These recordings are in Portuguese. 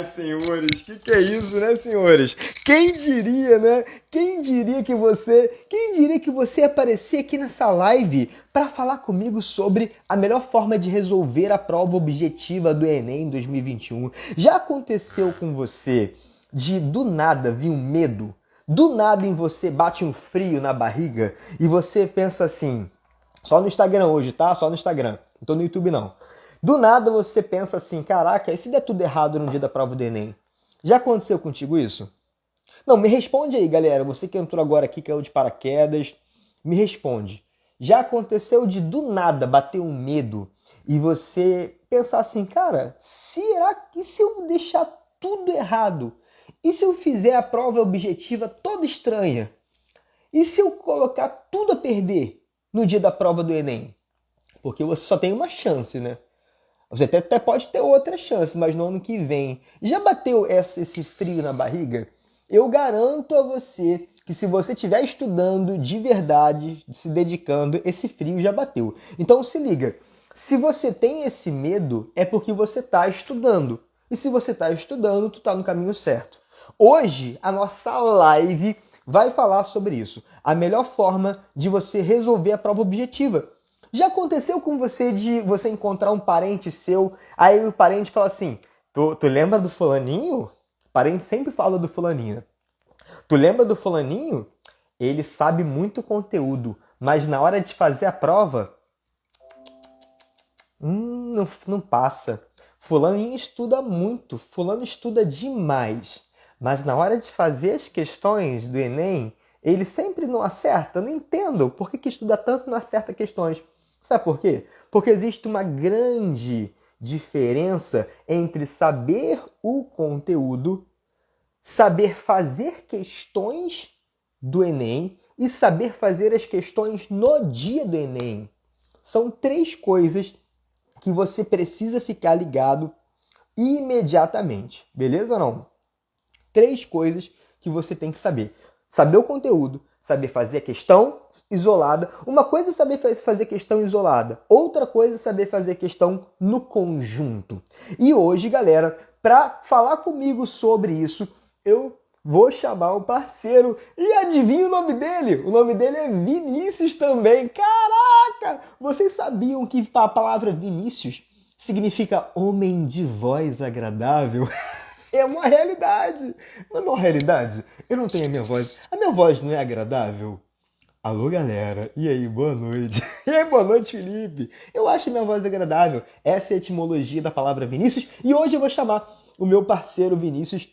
Senhores, que é isso, né, senhores? Quem diria, né? Quem diria que você ia aparecer aqui nessa live para falar comigo sobre a melhor forma de resolver a prova objetiva do Enem 2021? Já aconteceu com você de do nada vir um medo? Do nada em você bate um frio na barriga e você pensa assim, só no Instagram hoje, tá? Só no Instagram. Não tô no YouTube, não. Do nada você pensa assim, caraca, e se der tudo errado no dia da prova do Enem? Já aconteceu contigo isso? Não, me responde aí, galera. Você que entrou agora aqui, caiu de paraquedas, me responde. Já aconteceu de do nada bater um medo e você pensar assim, cara, será que se eu deixar tudo errado? E se eu fizer a prova objetiva toda estranha? E se eu colocar tudo a perder no dia da prova do Enem? Porque você só tem uma chance, né? Você até pode ter outra chance, mas no ano que vem. Já bateu esse frio na barriga? Eu garanto a você que se você estiver estudando de verdade, se dedicando, esse frio já bateu. Então se liga, se você tem esse medo, é porque você está estudando. E se você está estudando, tu está no caminho certo. Hoje, a nossa live vai falar sobre isso. A melhor forma de você resolver a prova objetiva. Já aconteceu com você de você encontrar um parente seu, aí o parente fala assim, tu lembra do fulaninho? O parente sempre fala do fulaninho. Tu lembra do fulaninho? Ele sabe muito conteúdo, mas na hora de fazer a prova, não passa. Fulaninho estuda muito, fulano estuda demais, mas na hora de fazer as questões do Enem, ele sempre não acerta. Não entendo por que estuda tanto e não acerta questões. Sabe por quê? Porque existe uma grande diferença entre saber o conteúdo, saber fazer questões do Enem e saber fazer as questões no dia do Enem. São três coisas que você precisa ficar ligado imediatamente. Beleza ou não? Três coisas que você tem que saber. Saber o conteúdo, saber fazer a questão isolada. Uma coisa é saber fazer questão isolada, outra coisa é saber fazer questão no conjunto. E hoje, galera, para falar comigo sobre isso, eu vou chamar um parceiro e adivinha o nome dele? O nome dele é Vinícius também. Caraca! Vocês sabiam que a palavra Vinícius significa homem de voz agradável? É uma realidade. Não é uma realidade? Eu não tenho a minha voz. A minha voz não é agradável? Alô, galera. E aí, boa noite. E aí, boa noite, Felipe. Eu acho minha voz agradável. Essa é a etimologia da palavra Vinícius. E hoje eu vou chamar o meu parceiro Vinícius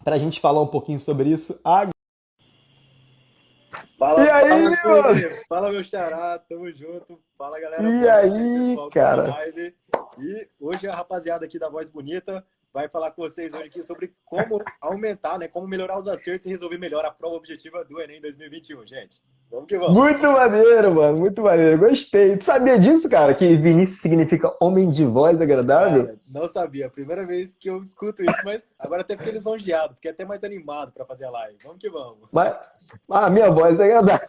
para a gente falar um pouquinho sobre isso agora. Fala, E aí, fala, mano? Vini! Fala, meu xará, tamo junto. Fala, galera, E boa noite aí, aí, pessoal que tá na cara? live. E hoje a rapaziada aqui da Voz Bonita vai falar com vocês hoje aqui sobre como aumentar, né, como melhorar os acertos e resolver melhor a prova objetiva do Enem 2021, gente. Vamos que vamos. Muito maneiro, mano. Muito maneiro. Gostei. Tu sabia disso, cara? Que Vinícius significa homem de voz agradável? Cara, não sabia, primeira vez que eu escuto isso, mas agora até fiquei lisonjeado, fiquei até mais animado para fazer a live. Vamos que vamos. Mas a minha voz é agradável.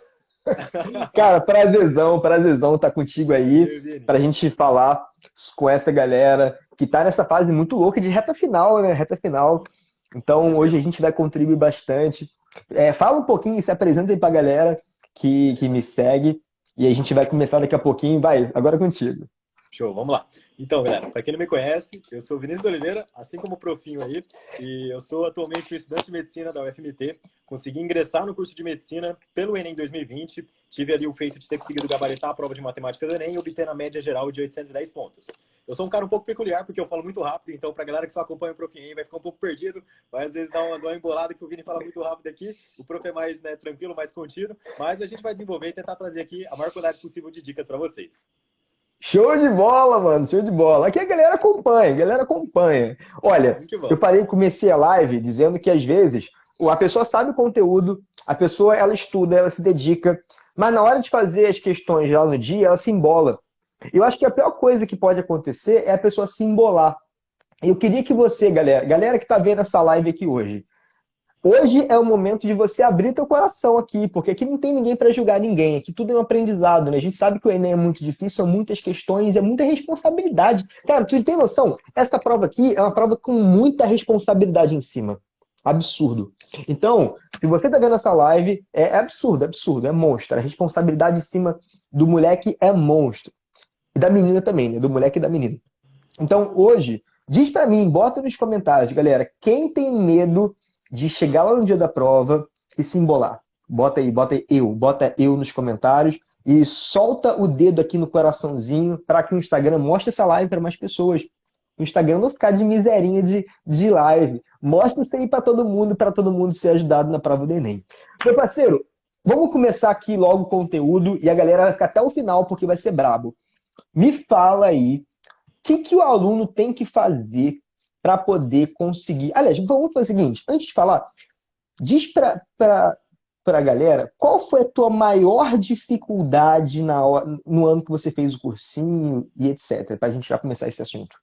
Cara, prazerzão estar contigo aí Valeu, Vini. pra gente falar com essa galera que tá nessa fase muito louca de reta final, né? Reta final. Com Então hoje a certeza. gente vai contribuir bastante. Fala um pouquinho, se apresenta aí pra galera que me segue e a gente vai começar daqui a pouquinho. Vai, agora é contigo. Show, vamos lá. Então, galera, para quem não me conhece, eu sou Vinícius Oliveira, assim como o Profinho aí, e eu sou atualmente um estudante de medicina da UFMT. Consegui ingressar no curso de medicina pelo Enem 2020. Tive ali o feito de ter conseguido gabaritar a prova de matemática do Enem e obter a média geral de 810 pontos. Eu sou um cara um pouco peculiar, porque eu falo muito rápido, então para a galera que só acompanha o Profinho aí vai ficar um pouco perdido, vai às vezes dar uma embolada que o Vini fala muito rápido aqui. O Prof é mais, né, tranquilo, mais contido, mas a gente vai desenvolver e tentar trazer aqui a maior quantidade possível de dicas para vocês. Show de bola, mano, show de bola. Aqui a galera acompanha, a galera acompanha. Olha, Vamos que eu vamos. falei, comecei a live dizendo que às vezes a pessoa sabe o conteúdo, a pessoa ela estuda, ela se dedica, mas na hora de fazer as questões lá no dia, ela se embola. Eu acho que a pior coisa que pode acontecer é a pessoa se embolar. Eu queria que você, galera que tá vendo essa live aqui hoje, Hoje é o momento de você abrir teu coração aqui, porque aqui não tem ninguém para julgar ninguém, aqui tudo é um aprendizado, né? A gente sabe que o Enem é muito difícil, são muitas questões, é muita responsabilidade. Cara, você tem noção? Essa prova aqui é uma prova com muita responsabilidade em cima. Absurdo. Então, se você tá vendo essa live, é absurdo, absurdo, é monstro. A responsabilidade em cima do moleque é monstro. E da menina também, né? Do moleque e da menina. Então, hoje, diz pra mim, bota nos comentários, galera, quem tem medo de chegar lá no dia da prova e se embolar? Bota eu nos comentários e solta o dedo aqui no coraçãozinho para que o Instagram mostre essa live para mais pessoas. O Instagram não ficar de miserinha de live. Mostra isso aí para todo mundo ser ajudado na prova do Enem. Meu parceiro, vamos começar aqui logo o conteúdo e a galera vai ficar até o final porque vai ser brabo. Me fala aí que o aluno tem que fazer para poder conseguir. Aliás, vamos fazer o seguinte: antes de falar, diz para a galera qual foi a tua maior dificuldade no ano que você fez o cursinho e etc. Para a gente já começar esse assunto.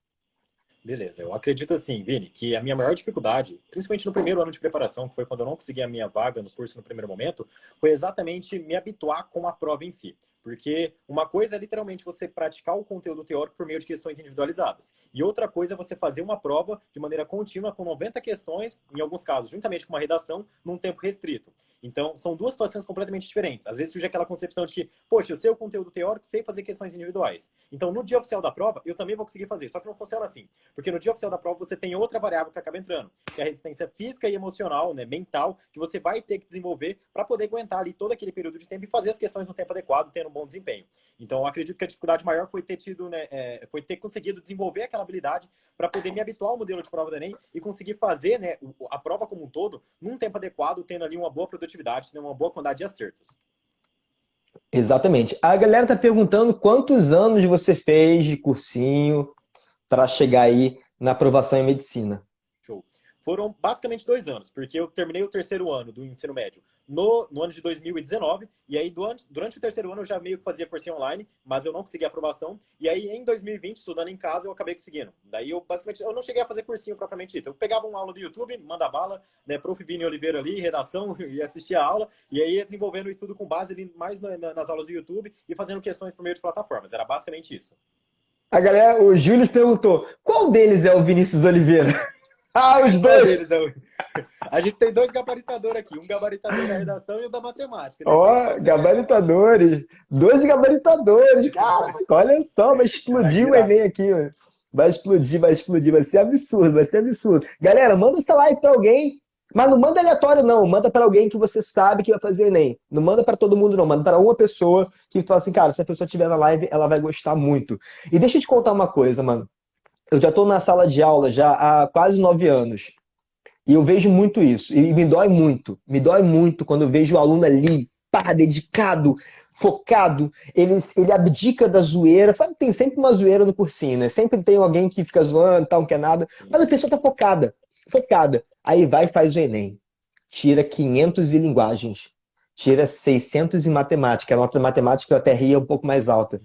Beleza, eu acredito assim, Vini, que a minha maior dificuldade, principalmente no primeiro ano de preparação, que foi quando eu não consegui a minha vaga no curso no primeiro momento, foi exatamente me habituar com a prova em si. Porque uma coisa é literalmente você praticar o conteúdo teórico por meio de questões individualizadas. E outra coisa é você fazer uma prova de maneira contínua com 90 questões, em alguns casos, juntamente com uma redação, num tempo restrito. Então, são duas situações completamente diferentes. Às vezes surge aquela concepção de que, poxa, eu sei o conteúdo teórico, sei fazer questões individuais. Então, no dia oficial da prova, eu também vou conseguir fazer. Só que não funciona assim. Porque no dia oficial da prova, você tem outra variável que acaba entrando, que é a resistência física e emocional, né, mental, que você vai ter que desenvolver para poder aguentar ali todo aquele período de tempo e fazer as questões no tempo adequado, tendo um bom desempenho. Então, eu acredito que a dificuldade maior foi ter tido, né, foi ter conseguido desenvolver aquela habilidade para poder me habituar ao modelo de prova do Enem e conseguir fazer, né, a prova como um todo num tempo adequado, tendo ali uma boa produtividade, tendo uma boa quantidade de acertos. Exatamente. A galera tá perguntando quantos anos você fez de cursinho para chegar aí na aprovação em medicina. Show. Foram basicamente 2 anos, porque eu terminei o terceiro ano do ensino médio no ano de 2019, e aí durante o terceiro ano eu já meio que fazia cursinho online, mas eu não consegui aprovação, e aí em 2020, estudando em casa, eu acabei conseguindo. Daí eu basicamente, eu não cheguei a fazer cursinho propriamente dito, eu pegava uma aula do YouTube, manda bala, né, Prof. Vini Oliveira ali, redação, e assistia a aula, e aí ia desenvolvendo o estudo com base ali mais nas aulas do YouTube e fazendo questões por meio de plataformas, era basicamente isso. A galera, o Júlio perguntou, qual deles é o Vinícius Oliveira? Ah, os Qual dois! deles é o... A gente tem dois gabaritadores aqui, um gabaritador da redação e o da matemática. Né? Ó, gabaritadores. Dois gabaritadores. Caraca, olha só, vai explodir o Enem aqui, mano. Vai explodir, vai explodir. Vai ser absurdo, vai ser absurdo. Galera, manda essa live pra alguém. Mas não manda aleatório, não. Manda pra alguém que você sabe que vai fazer Enem. Não manda pra todo mundo, não. Manda pra uma pessoa que fala assim, cara, se a pessoa estiver na live, ela vai gostar muito. E deixa eu te contar uma coisa, mano. Eu já tô na sala de aula já há quase 9 anos. E eu vejo muito isso. E me dói muito. Me dói muito quando eu vejo o aluno ali, pá, dedicado, focado. Ele abdica da zoeira. Sabe, tem sempre uma zoeira no cursinho, né? Sempre tem alguém que fica zoando, tal, não quer nada. Mas a pessoa tá focada. Focada. Aí vai e faz o Enem. Tira 500 em linguagens. Tira 600 em matemática. A nota de matemática eu até ria um pouco mais alta.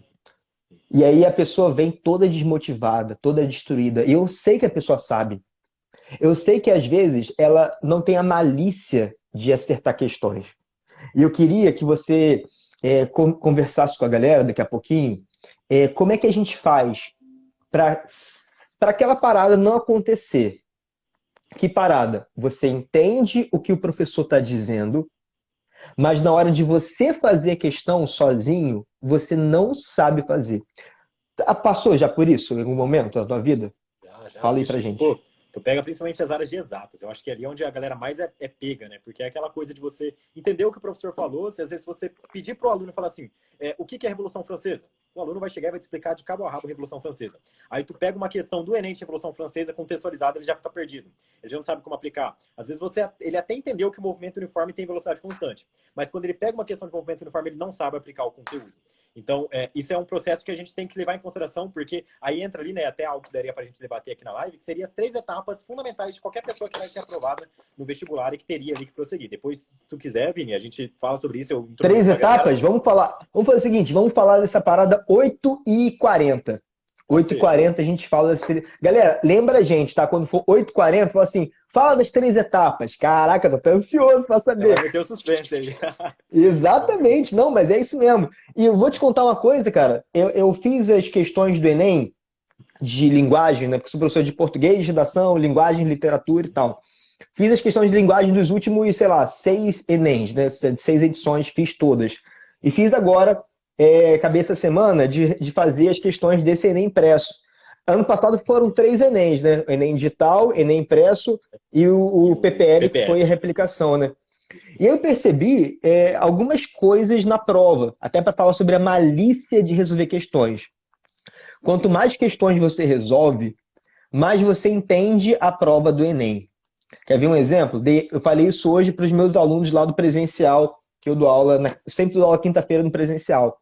E aí a pessoa vem toda desmotivada, toda destruída. E eu sei que a pessoa sabe. Eu sei que às vezes ela não tem a malícia de acertar questões. E eu queria que você conversasse com a galera daqui a pouquinho, como é que a gente faz para aquela parada não acontecer. Que parada? Você entende o que o professor está dizendo, mas na hora de você fazer a questão sozinho, você não sabe fazer. Passou já por isso em algum momento da tua vida? Já, Fala aí pra gente. Pô, tu pega principalmente as áreas de exatas. Eu acho que é ali onde a galera mais é pega, né? Porque é aquela coisa de você entender o que o professor falou. Se às vezes você pedir pro aluno e falar assim, o que é a Revolução Francesa? O aluno vai chegar e vai te explicar de cabo a rabo a Revolução Francesa. Aí tu pega uma questão do Enem de Revolução Francesa contextualizada, ele já fica perdido. Ele já não sabe como aplicar. Às vezes ele até entendeu que o movimento uniforme tem velocidade constante. Mas quando ele pega uma questão de movimento uniforme, ele não sabe aplicar o conteúdo. Então, isso é um processo que a gente tem que levar em consideração, porque aí entra ali, né, até algo que daria para a gente debater aqui na live, que seria as 3 etapas fundamentais de qualquer pessoa que vai ser aprovada no vestibular e que teria ali que prosseguir. Depois, se tu quiser, Vini, a gente fala sobre isso. 3 etapas? Vamos fazer o seguinte, vamos falar dessa parada 8h40. Ou Oito h seja, 40 a gente fala das três... Galera, lembra a gente, tá? Quando for 8h40, fala assim, fala das 3 etapas. Caraca, tô até ansioso pra já vai saber. meter o suspense aí. Vamos ver. Exatamente, não, mas é isso mesmo. E eu vou te contar uma coisa, cara. Eu fiz as questões do Enem de linguagem, né? Porque sou professor de português, redação, linguagem, literatura e tal. Fiz as questões de linguagem dos últimos, sei lá, 6 Enems, né? 6 edições, fiz todas. E fiz agora, acabei essa semana de fazer as questões desse Enem impresso. Ano passado foram 3 Enems, né? O Enem digital, Enem impresso e E o o PPL, que foi PPL. a replicação, né? Isso. E eu percebi algumas coisas na prova, até para falar sobre a malícia de resolver questões. Quanto mais questões você resolve, mais você entende a prova do Enem. Quer ver um exemplo? Eu falei isso hoje para os meus alunos lá do presencial, que eu dou aula, sempre dou aula quinta-feira no presencial.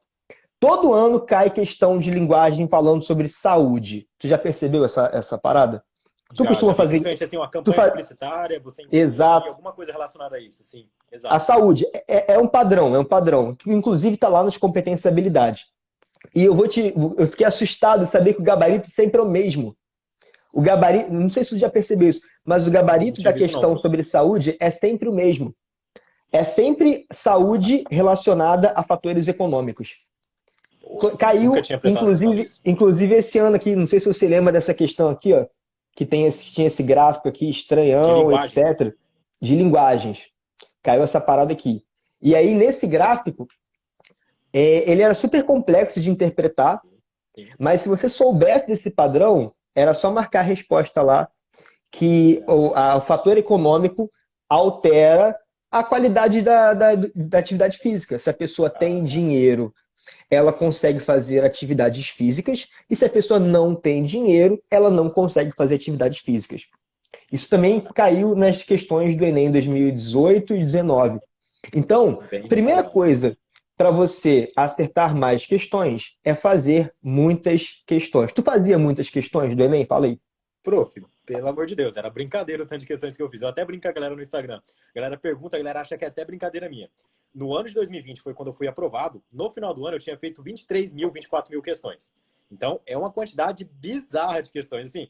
Todo ano cai questão de linguagem falando sobre saúde. Tu já percebeu essa parada? Tu Já costuma vi, fazer. principalmente assim, uma Tu campanha faz... publicitária, você inclui Exato. alguma coisa relacionada a isso, sim, A exato. saúde é um padrão, que inclusive está lá nas competências e habilidades. E eu fiquei assustado de saber que o gabarito sempre é o mesmo. O gabarito, não sei se você já percebeu isso, mas o Não gabarito da tinha visto não, questão prof. sobre saúde é sempre o mesmo. É sempre saúde relacionada a fatores econômicos. Pô, nunca Caiu, tinha prestado atenção inclusive, nisso. inclusive esse ano aqui, não sei se você lembra dessa questão aqui, ó, que tinha esse gráfico aqui, De estranhão, linguagens. etc., de linguagens. Caiu essa parada aqui. E aí, nesse gráfico, ele era super complexo de interpretar, Sim. mas se você soubesse desse padrão, era só marcar a resposta lá, que o fator econômico altera a qualidade da atividade física. Se a pessoa tem Caraca. dinheiro, ela consegue fazer atividades físicas, e se a pessoa não tem dinheiro, ela não consegue fazer atividades físicas. Isso também caiu nas questões do Enem 2018 e 2019. Então, Bem primeira padrão. coisa para você acertar mais questões é fazer muitas questões. Tu fazia muitas questões do Enem? Fala aí. Prof, pelo amor de Deus, era brincadeira o tanto de questões que eu fiz. Eu até brinco com a galera no Instagram. A galera pergunta, a galera acha que é até brincadeira minha. No ano de 2020 foi quando eu fui aprovado. No final do ano eu tinha feito 23 mil, 24 mil questões. Então é uma quantidade bizarra de questões. Assim,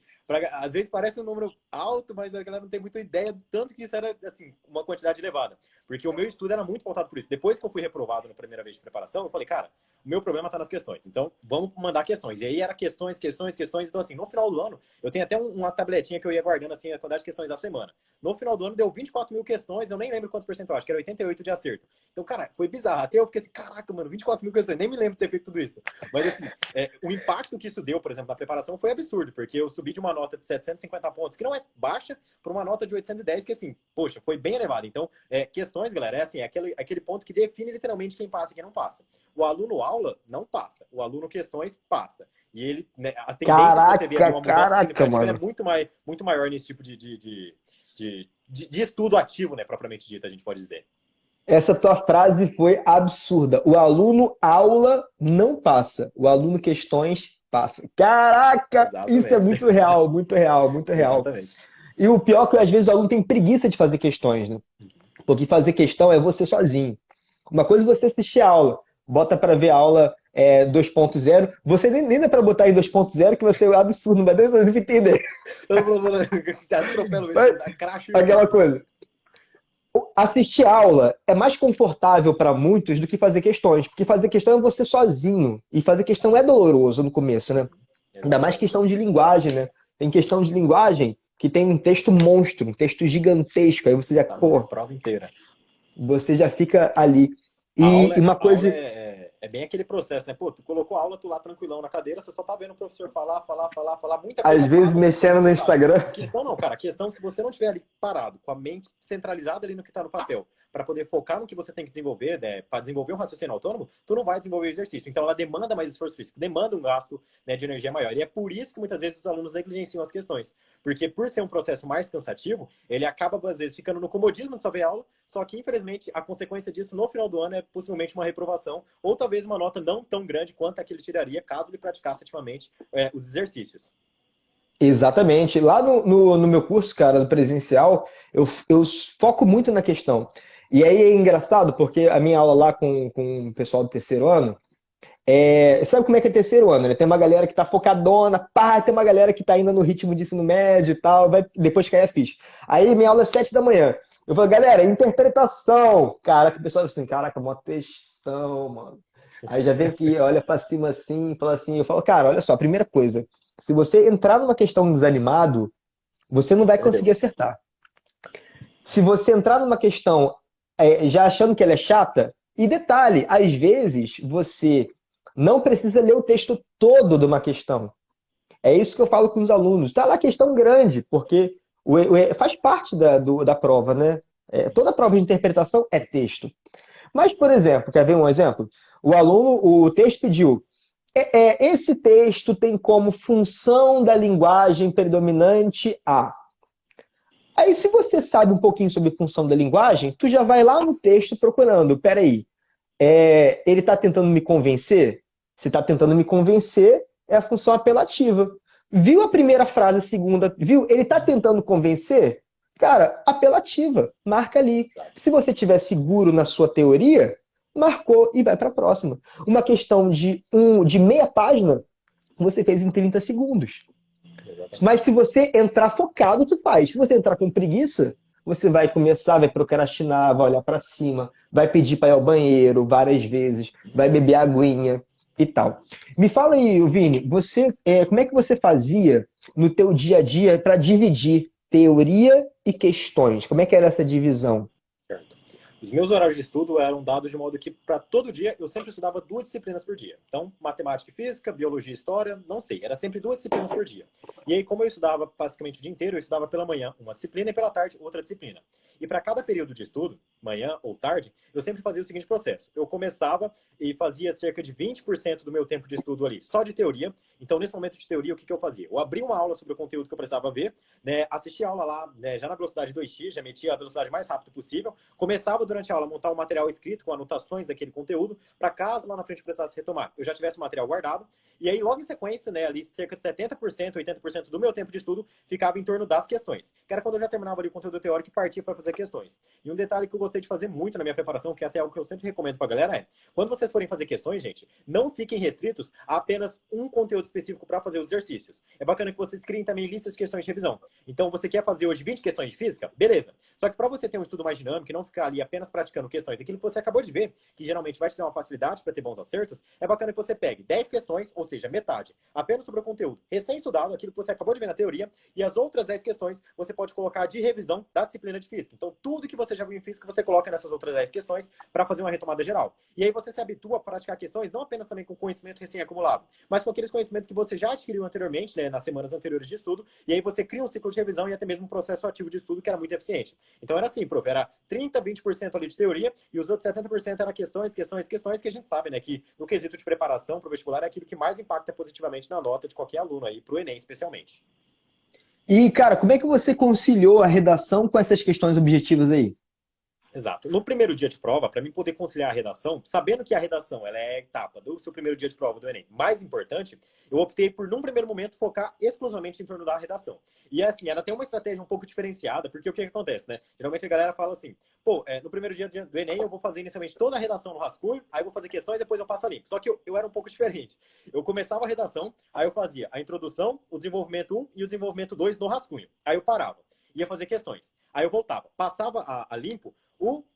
às vezes parece um número alto, mas a galera não tem muita ideia do tanto que isso era assim, uma quantidade elevada. Porque o meu estudo era muito pautado por isso. Depois que eu fui reprovado na primeira vez de preparação, eu falei, cara, o meu problema está nas questões. Então vamos mandar questões. E aí era questões, questões, questões. Então, assim, no final do ano, eu tenho até uma tabletinha que eu ia guardando assim, a quantidade de questões da semana. No final do ano deu 24 mil questões, eu nem lembro quantos percentuais, acho que era 88 de acerto. Então, cara, foi bizarro. Até eu fiquei assim, caraca, mano, 24 mil questões, nem me lembro de ter feito tudo isso. Mas assim, o impacto que isso deu, por exemplo, na preparação foi absurdo, porque eu subi de uma nota de 750 pontos, que não é baixa, para uma nota de 810, que assim, poxa, foi bem elevada. Então, questões, galera, é assim, aquele ponto que define literalmente quem passa e quem não passa. O aluno aula não passa, o aluno questões passa. E ele, né, a tendência de você ver ali Caraca, uma mudança caraca, significativa é mano. muito maior nesse tipo de estudo ativo, né, propriamente dito, a gente pode dizer. Essa tua frase foi absurda. O aluno aula não passa. O aluno questões passa. Caraca, isso é Exatamente. muito real, muito real, muito real. Exatamente. E o pior é que às vezes o aluno tem preguiça de fazer questões, né? Porque fazer questão é você sozinho. Uma coisa é você assistir a aula, bota para ver a aula 2.0. Você nem dá para botar em 2.0 que você é absurdo, não vai dar pra entender. Você atropela Mas, ele, dá crash e aquela mata. coisa. Assistir aula é mais confortável para muitos do que fazer questões, porque fazer questão é você sozinho, e fazer questão é doloroso no começo, né? Ainda mais Exatamente. questão de linguagem, né? Tem questão de linguagem que tem um texto monstro, um texto gigantesco, aí Tamanho a prova inteira. você já fica ali. A E uma a aula coisa, é bem aquele processo, né? Pô, tu colocou a aula, tu lá tranquilão na cadeira, você só tá vendo o professor falar, falar, falar, falar, muita às coisa vezes passa por cima do mexendo que no você sabe. Instagram, A questão não, cara, a questão, se você não estiver ali parado, com a mente centralizada ali no que tá no papel, para poder focar no que você tem que desenvolver, né, para desenvolver um raciocínio autônomo, tu não vai desenvolver o exercício. Então ela demanda mais esforço físico, demanda um gasto, né, de energia maior. E é por isso que muitas vezes os alunos negligenciam as questões. Porque por ser um processo mais cansativo, ele acaba, às vezes, ficando no comodismo de só ver aula, só que, infelizmente, a consequência disso no final do ano é possivelmente uma reprovação, ou talvez uma nota não tão grande quanto a que ele tiraria caso ele praticasse ativamente os exercícios. exatamente. Lá no meu curso, cara, no presencial, eu foco muito na questão. E aí é engraçado, porque a minha aula lá com o pessoal do terceiro ano, Sabe como é que é terceiro ano, né? Tem uma galera que tá focadona, pá, tem uma galera que tá ainda no ritmo de ensino médio e tal, vai depois cair a ficha. Aí minha aula é 7 da manhã. Eu falo, galera, interpretação. Caraca, o pessoal fala assim, caraca, mó textão, mano. Aí já vem que olha pra cima assim, fala assim, eu falo, cara, olha só, a primeira coisa, se você entrar numa questão desanimado, você não vai Perdeu. conseguir acertar. Se você entrar numa questão já achando que ela é chata, e detalhe, às vezes você não precisa ler o texto todo de uma questão. É isso que eu falo com os alunos. Está lá a questão grande, porque faz parte da prova, né? Toda prova de interpretação é texto. Mas, por exemplo, quer ver um exemplo? O texto pediu. Esse texto tem como função da linguagem predominante a. Aí, se você sabe um pouquinho sobre função da linguagem, tu já vai lá no texto procurando. Peraí, ele está tentando me convencer? Se está tentando me convencer, é a função apelativa. Viu a primeira frase, a segunda? Viu? Ele está tentando convencer? Cara, apelativa. Marca ali. Se você estiver seguro na sua teoria, marcou e vai para a próxima. Uma questão de meia página, você fez em 30 segundos. Mas Exatamente. se você entrar focado, tu faz. Se você entrar com preguiça, você vai começar, vai procrastinar, vai olhar para cima, vai pedir para ir ao banheiro várias vezes, vai beber aguinha e tal. Me fala aí, Vini, como é que você fazia no teu dia a dia para dividir teoria e questões? Como é que era essa divisão? Certo. Os meus horários de estudo eram dados de modo que, para todo dia, eu sempre estudava 2 disciplinas por dia. Então, matemática e física, biologia e história, não sei. Era sempre 2 disciplinas por dia. E aí, como eu estudava basicamente o dia inteiro, eu estudava pela manhã uma disciplina e pela tarde outra disciplina. E para cada período de estudo, manhã ou tarde, eu sempre fazia o seguinte processo. Eu começava e fazia cerca de 20% do meu tempo de estudo ali, só de teoria. Então, nesse momento de teoria, o que eu fazia? Eu abria uma aula sobre o conteúdo que eu precisava ver, né, assistia a aula lá, né, já na velocidade 2x, já metia a velocidade mais rápido possível, começava durante a aula a montar um material escrito com anotações daquele conteúdo, para caso lá na frente precisasse retomar, eu já tivesse o material guardado, e aí logo em sequência, né, ali cerca de 70%, 80% do meu tempo de estudo ficava em torno das questões, que era quando eu já terminava ali o conteúdo teórico e partia para fazer questões. E um detalhe que eu gostei de fazer muito na minha preparação, que é até algo que eu sempre recomendo para a galera, é, quando vocês forem fazer questões, gente, não fiquem restritos a apenas um conteúdo específico para fazer os exercícios. É bacana que vocês criem também listas de questões de revisão. Então, você quer fazer hoje 20 questões de física? Beleza. Só que para você ter um estudo mais dinâmico e não ficar ali apenas praticando questões, aquilo que você acabou de ver, que geralmente vai te dar uma facilidade para ter bons acertos, é bacana que você pegue 10 questões, ou seja, metade, apenas sobre o conteúdo recém-estudado, aquilo que você acabou de ver na teoria, e as outras 10 questões você pode colocar de revisão da disciplina de física. Então, tudo que você já viu em física, você coloca nessas outras 10 questões para fazer uma retomada geral. E aí você se habitua a praticar questões não apenas também com conhecimento recém-acumulado, mas com aqueles conhecimentos que você já adquiriu anteriormente, né, nas semanas anteriores de estudo, e aí você cria um ciclo de revisão e até mesmo um processo ativo de estudo que era muito eficiente. Então era assim, prof, era 30, 20% ali de teoria e os outros 70% era questões, questões, questões, que a gente sabe, né, que no quesito de preparação para o vestibular é aquilo que mais impacta positivamente na nota de qualquer aluno aí, para o Enem especialmente. E, cara, como é que você conciliou a redação com essas questões objetivas aí? Exato. No primeiro dia de prova, para mim poder conciliar a redação, sabendo que a redação ela é a etapa do seu primeiro dia de prova do Enem mais importante, eu optei por, num primeiro momento, focar exclusivamente em torno da redação. E assim, ela tem uma estratégia um pouco diferenciada, porque o que acontece, né? Geralmente a galera fala assim, pô, no primeiro dia do Enem eu vou fazer inicialmente toda a redação no rascunho, aí eu vou fazer questões, depois eu passo a limpo. Só que eu era um pouco diferente. Eu começava a redação, aí eu fazia a introdução, o desenvolvimento 1 e o desenvolvimento 2 no rascunho. Aí eu parava, ia fazer questões. Aí eu voltava, passava a limpo,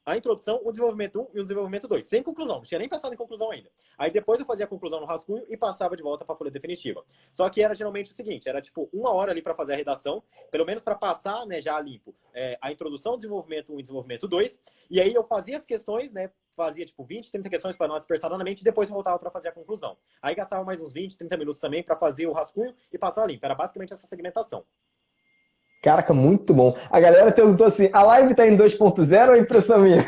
a introdução, o desenvolvimento 1 e o desenvolvimento 2, sem conclusão, não tinha nem pensado em conclusão ainda. Aí depois eu fazia a conclusão no rascunho e passava de volta para a folha definitiva. Só que era geralmente o seguinte, era tipo 1 hora ali para fazer a redação, pelo menos para passar, né, já a limpo, a introdução, desenvolvimento 1 e desenvolvimento 2, e aí eu fazia as questões, né, fazia tipo 20, 30 questões para não dispersar na mente e depois eu voltava para fazer a conclusão. Aí gastava mais uns 20, 30 minutos também para fazer o rascunho e passar a limpo. Era basicamente essa segmentação. Caraca, muito bom. A galera perguntou assim: a live tá em 2.0 ou é impressão minha?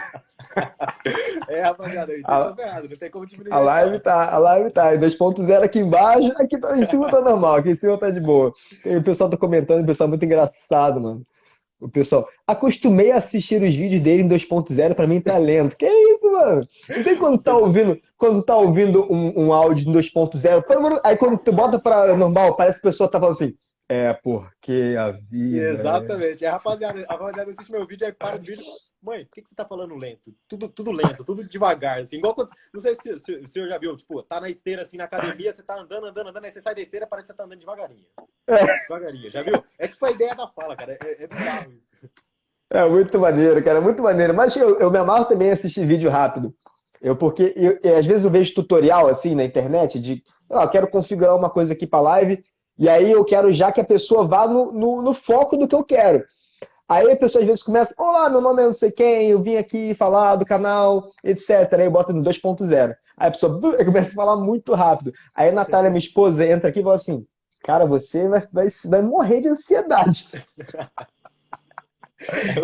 Rapaziada, vocês estão A, ferrados, não tem como diminuir a mais live não. tá, a live tá em 2.0 aqui embaixo, aqui em cima tá normal, aqui em cima tá de boa. E o pessoal tá comentando, o pessoal é muito engraçado, mano. O pessoal, acostumei a assistir os vídeos dele em 2.0, pra mim tá lento. Que isso, mano? Não tem quando tá ouvindo um áudio em 2.0, aí quando tu bota pra normal, parece que a pessoa tá falando assim. É porque a vida. Exatamente. A rapaziada assiste meu vídeo, aí para do vídeo. Mãe, por que você tá falando lento? Tudo lento, tudo devagar, assim. Igual quando. Não sei se o senhor já viu, tipo, tá na esteira, assim, na academia, você tá andando, aí você sai da esteira, parece que você tá andando devagarinho. Devagarinho, já viu? É tipo a ideia da fala, cara. É bizarro isso. É muito maneiro, cara, muito maneiro. Mas eu me amarro também em assistir vídeo rápido. Porque às vezes eu vejo tutorial assim na internet de, eu quero configurar uma coisa aqui para live, e aí eu quero já que a pessoa vá no foco do que eu quero. Aí a pessoa às vezes começa, olá, meu nome é não sei quem, eu vim aqui falar do canal, etc. Aí eu boto no 2.0. Aí a pessoa começa a falar muito rápido. Aí a Natália, minha esposa, entra aqui e fala assim, cara, você vai morrer de ansiedade.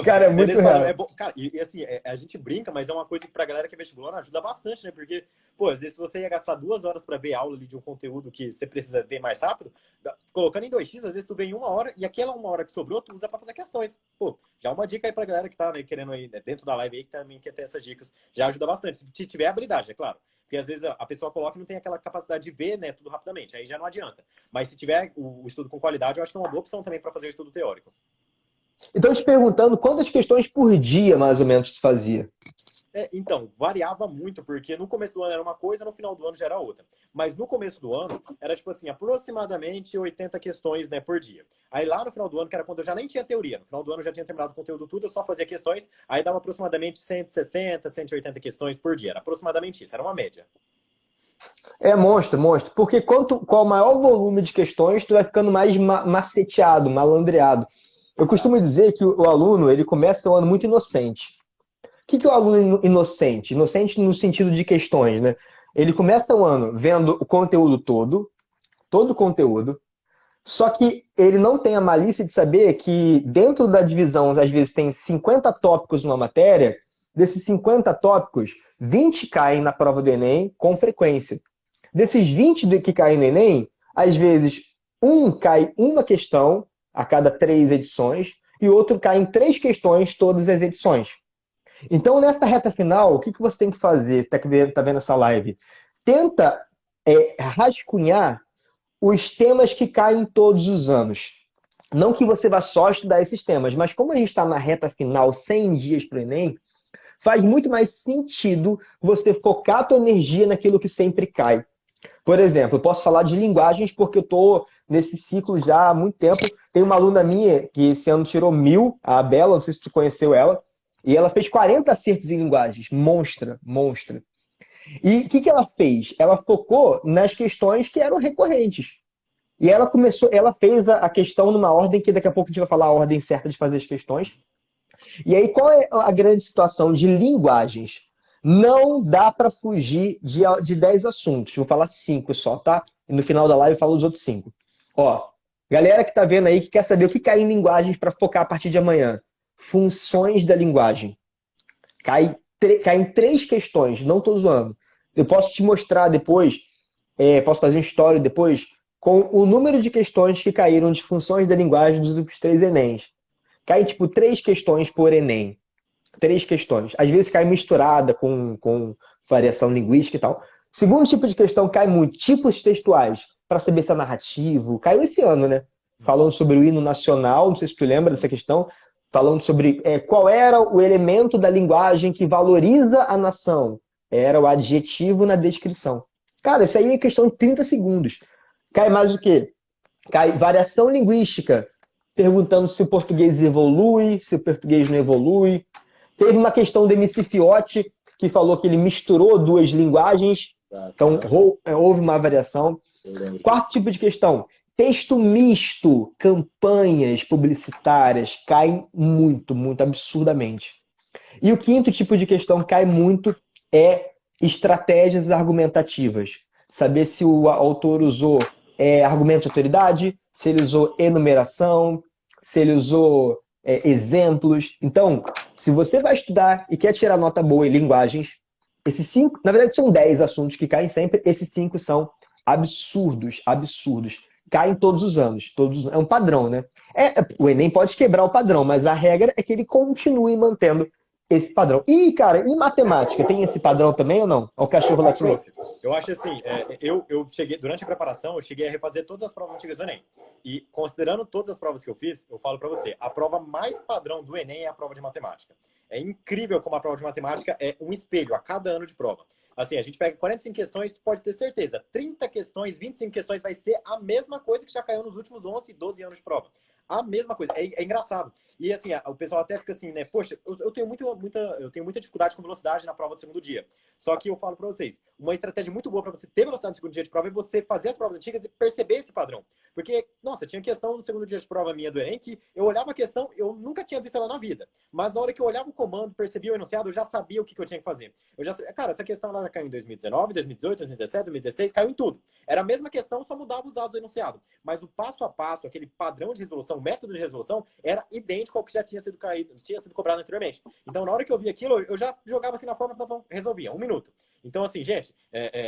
Cara, é É muito nesse padrão. É real. bom, cara, e assim, a gente brinca, mas é uma coisa que pra galera que é vestibular ajuda bastante, né? Porque, pô, às vezes você ia gastar 2 horas pra ver aula ali de um conteúdo que você precisa ver mais rápido, colocando em 2x, às vezes tu vê em 1 hora, e aquela 1 hora que sobrou, tu usa pra fazer questões. Pô, já uma dica aí pra galera que tá, né, querendo aí, né, dentro da live aí, que também quer ter essas dicas, já ajuda bastante. Se tiver habilidade, é claro. Porque às vezes a pessoa coloca e não tem aquela capacidade de ver, né, tudo rapidamente, aí já não adianta. Mas se tiver o estudo com qualidade, eu acho que é uma boa opção também pra fazer o estudo teórico. Então, te perguntando quantas questões por dia, mais ou menos, tu fazia? Então, variava muito, porque no começo do ano era uma coisa, no final do ano já era outra. Mas no começo do ano, era tipo assim, aproximadamente 80 questões, né, por dia. Aí lá no final do ano, que era quando eu já nem tinha teoria, no final do ano eu já tinha terminado o conteúdo tudo, eu só fazia questões, aí dava aproximadamente 160, 180 questões por dia. Era aproximadamente isso, era uma média. É monstro, monstro. Porque qual maior volume de questões, tu vai ficando mais maceteado, malandreado. Eu costumo Exato. dizer que o aluno, ele começa o ano muito inocente. O que é o aluno inocente? Inocente no sentido de questões, né? Ele começa o ano vendo o conteúdo todo o conteúdo, só que ele não tem a malícia de saber que dentro da divisão, às vezes tem 50 tópicos numa matéria, desses 50 tópicos, 20 caem na prova do Enem com frequência. Desses 20 que caem no Enem, às vezes cai uma questão a cada 3 edições e outro cai em 3 questões todas as edições. Então, nessa reta final, o que você tem que fazer? Você está vendo essa live? Tenta rascunhar os temas que caem todos os anos. Não que você vá só estudar esses temas, mas como a gente está na reta final, 100 dias para o Enem, faz muito mais sentido você focar a tua energia naquilo que sempre cai. Por exemplo, eu posso falar de linguagens porque eu estou nesse ciclo já há muito tempo. Tem uma aluna minha que esse ano tirou 1000, a Bela, não sei se tu conheceu ela, e ela fez 40 acertos em linguagens. Monstra, monstra. E o que ela fez? Ela focou nas questões que eram recorrentes. E ela fez a questão numa ordem que daqui a pouco a gente vai falar a ordem certa de fazer as questões. E aí, qual é a grande situação de linguagens? Não dá para fugir de 10 assuntos. Vou falar 5 só, tá? E no final da live eu falo os outros 5. Ó, galera que tá vendo aí, que quer saber o que cai em linguagens para focar a partir de amanhã. Funções da linguagem. Cai em 3 questões, não tô zoando. Eu posso te mostrar depois, posso fazer um story depois, com o número de questões que caíram de funções da linguagem dos últimos 3 Enems. Cai, tipo, 3 questões por Enem. 3 questões. Às vezes cai misturada com variação linguística e tal. Segundo tipo de questão, cai muito. Tipos textuais, para saber se é narrativo. Caiu esse ano, né? Falando sobre o hino nacional, não sei se tu lembra dessa questão. Falando sobre qual era o elemento da linguagem que valoriza a nação. Era o adjetivo na descrição. Cara, isso aí é questão de 30 segundos. Cai mais o quê? Cai variação linguística, perguntando se o português evolui, se o português não evolui. Teve uma questão do MC Fiotti, que falou que ele misturou 2 linguagens, Exato. então houve uma variação. Eu lembro Quarto disso. tipo de questão, texto misto, campanhas publicitárias, caem muito, muito absurdamente. E o quinto tipo de questão que cai muito é estratégias argumentativas. Saber se o autor usou argumento de autoridade, se ele usou enumeração, se ele usou exemplos. Então, se você vai estudar e quer tirar nota boa em linguagens, esses 5, na verdade são 10 assuntos que caem sempre, esses 5 são absurdos, absurdos. Caem todos os anos. É um padrão, né? O Enem pode quebrar o padrão, mas a regra é que ele continue mantendo esse padrão. E, cara, em matemática, tem esse padrão também ou não? Ou o cachorro latindo? Prof, eu acho assim, eu cheguei, durante a preparação, eu cheguei a refazer todas as provas antigas do Enem. E considerando todas as provas que eu fiz, eu falo para você, a prova mais padrão do Enem é a prova de matemática. É incrível como a prova de matemática é um espelho a cada ano de prova. Assim, a gente pega 45 questões, tu pode ter certeza, 30 questões, 25 questões vai ser a mesma coisa que já caiu nos últimos 11, 12 anos de prova. A mesma coisa. É engraçado. E assim, o pessoal até fica assim, né? Poxa, eu tenho muita dificuldade com velocidade na prova do segundo dia. Só que eu falo para vocês, uma estratégia muito boa para você ter velocidade no segundo dia de prova é você fazer as provas antigas e perceber esse padrão. Porque, nossa, tinha questão no segundo dia de prova minha do Enem que eu olhava a questão, eu nunca tinha visto ela na vida. Mas na hora que eu olhava o comando, percebia o enunciado, eu já sabia o que eu tinha que fazer. Eu já sabia, cara, essa questão ela caiu em 2019, 2018, 2017, 2016, caiu em tudo. Era a mesma questão, só mudava os dados do enunciado. Mas o passo a passo, aquele padrão de resolução, o método de resolução, era idêntico ao que já tinha sido cobrado anteriormente. Então, na hora que eu vi aquilo, eu já jogava assim na forma, resolvia, 1 minuto. Então, assim, gente,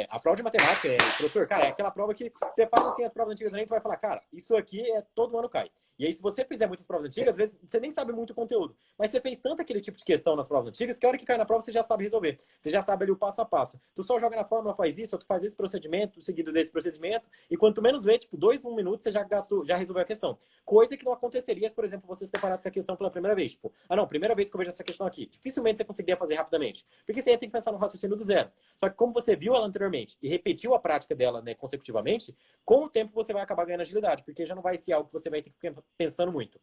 a prova de matemática, professor, cara, é aquela prova que você faz assim as provas antigas do Enem, tu vai falar, cara, isso aqui todo ano cai. E aí, se você fizer muitas provas antigas, às vezes você nem sabe muito o conteúdo. Mas você fez tanto aquele tipo de questão nas provas antigas que a hora que cai na prova você já sabe resolver. Você já sabe ali o passo a passo. Tu só joga na fórmula, faz isso, ou tu faz esse procedimento, seguido desse procedimento, e quanto menos vê, tipo, 2, 1 minuto, você já resolveu a questão. Coisa que não aconteceria se, por exemplo, você se deparasse com a questão pela primeira vez. Tipo, não, primeira vez que eu vejo essa questão aqui. Dificilmente você conseguiria fazer rapidamente. Porque você ia ter que pensar no raciocínio do zero. Só que como você viu ela anteriormente e repetiu a prática dela, né, consecutivamente, com o tempo você vai acabar ganhando agilidade, porque já não vai ser algo que você vai ter que ficar pensando muito.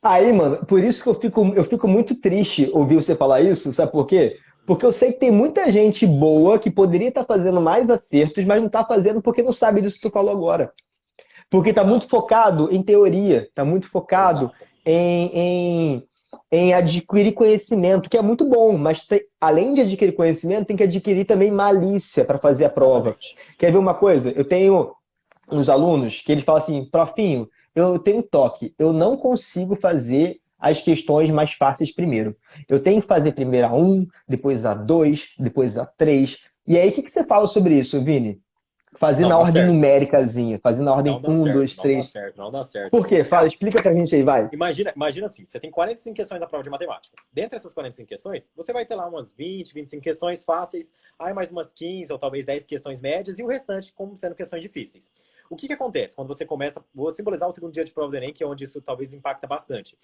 Aí, mano, por isso que eu fico muito triste ouvir você falar isso, sabe por quê? Porque eu sei que tem muita gente boa que poderia estar fazendo mais acertos, mas não está fazendo porque não sabe disso que tu falou agora. Porque está muito Exato. focado em teoria, está muito focado Exato. em, em, em adquirir conhecimento, que é muito bom, mas além de adquirir conhecimento, tem que adquirir também malícia para fazer a prova. Exatamente. Quer ver uma coisa? Eu tenho uns alunos que eles falam assim, profinho, eu tenho toque, eu não consigo fazer as questões mais fáceis primeiro. Eu tenho que fazer primeiro a 1, depois a 2, depois a 3. E aí, o que você fala sobre isso, Vini? Fazer Não na dá ordem certo. numéricazinha, fazer na Não ordem dá um, certo, 2, não dá 3. certo, não dá certo. Por quê? Fala, Cara, explica pra gente aí, vai. imagina assim, você tem 45 questões da prova de matemática. Dentre essas 45 questões, você vai ter lá umas 20, 25 questões fáceis, aí mais umas 15 ou talvez 10 questões médias e o restante como sendo questões difíceis. O que acontece quando você começa, vou simbolizar o segundo dia de prova do Enem, que é onde isso talvez impacta bastante.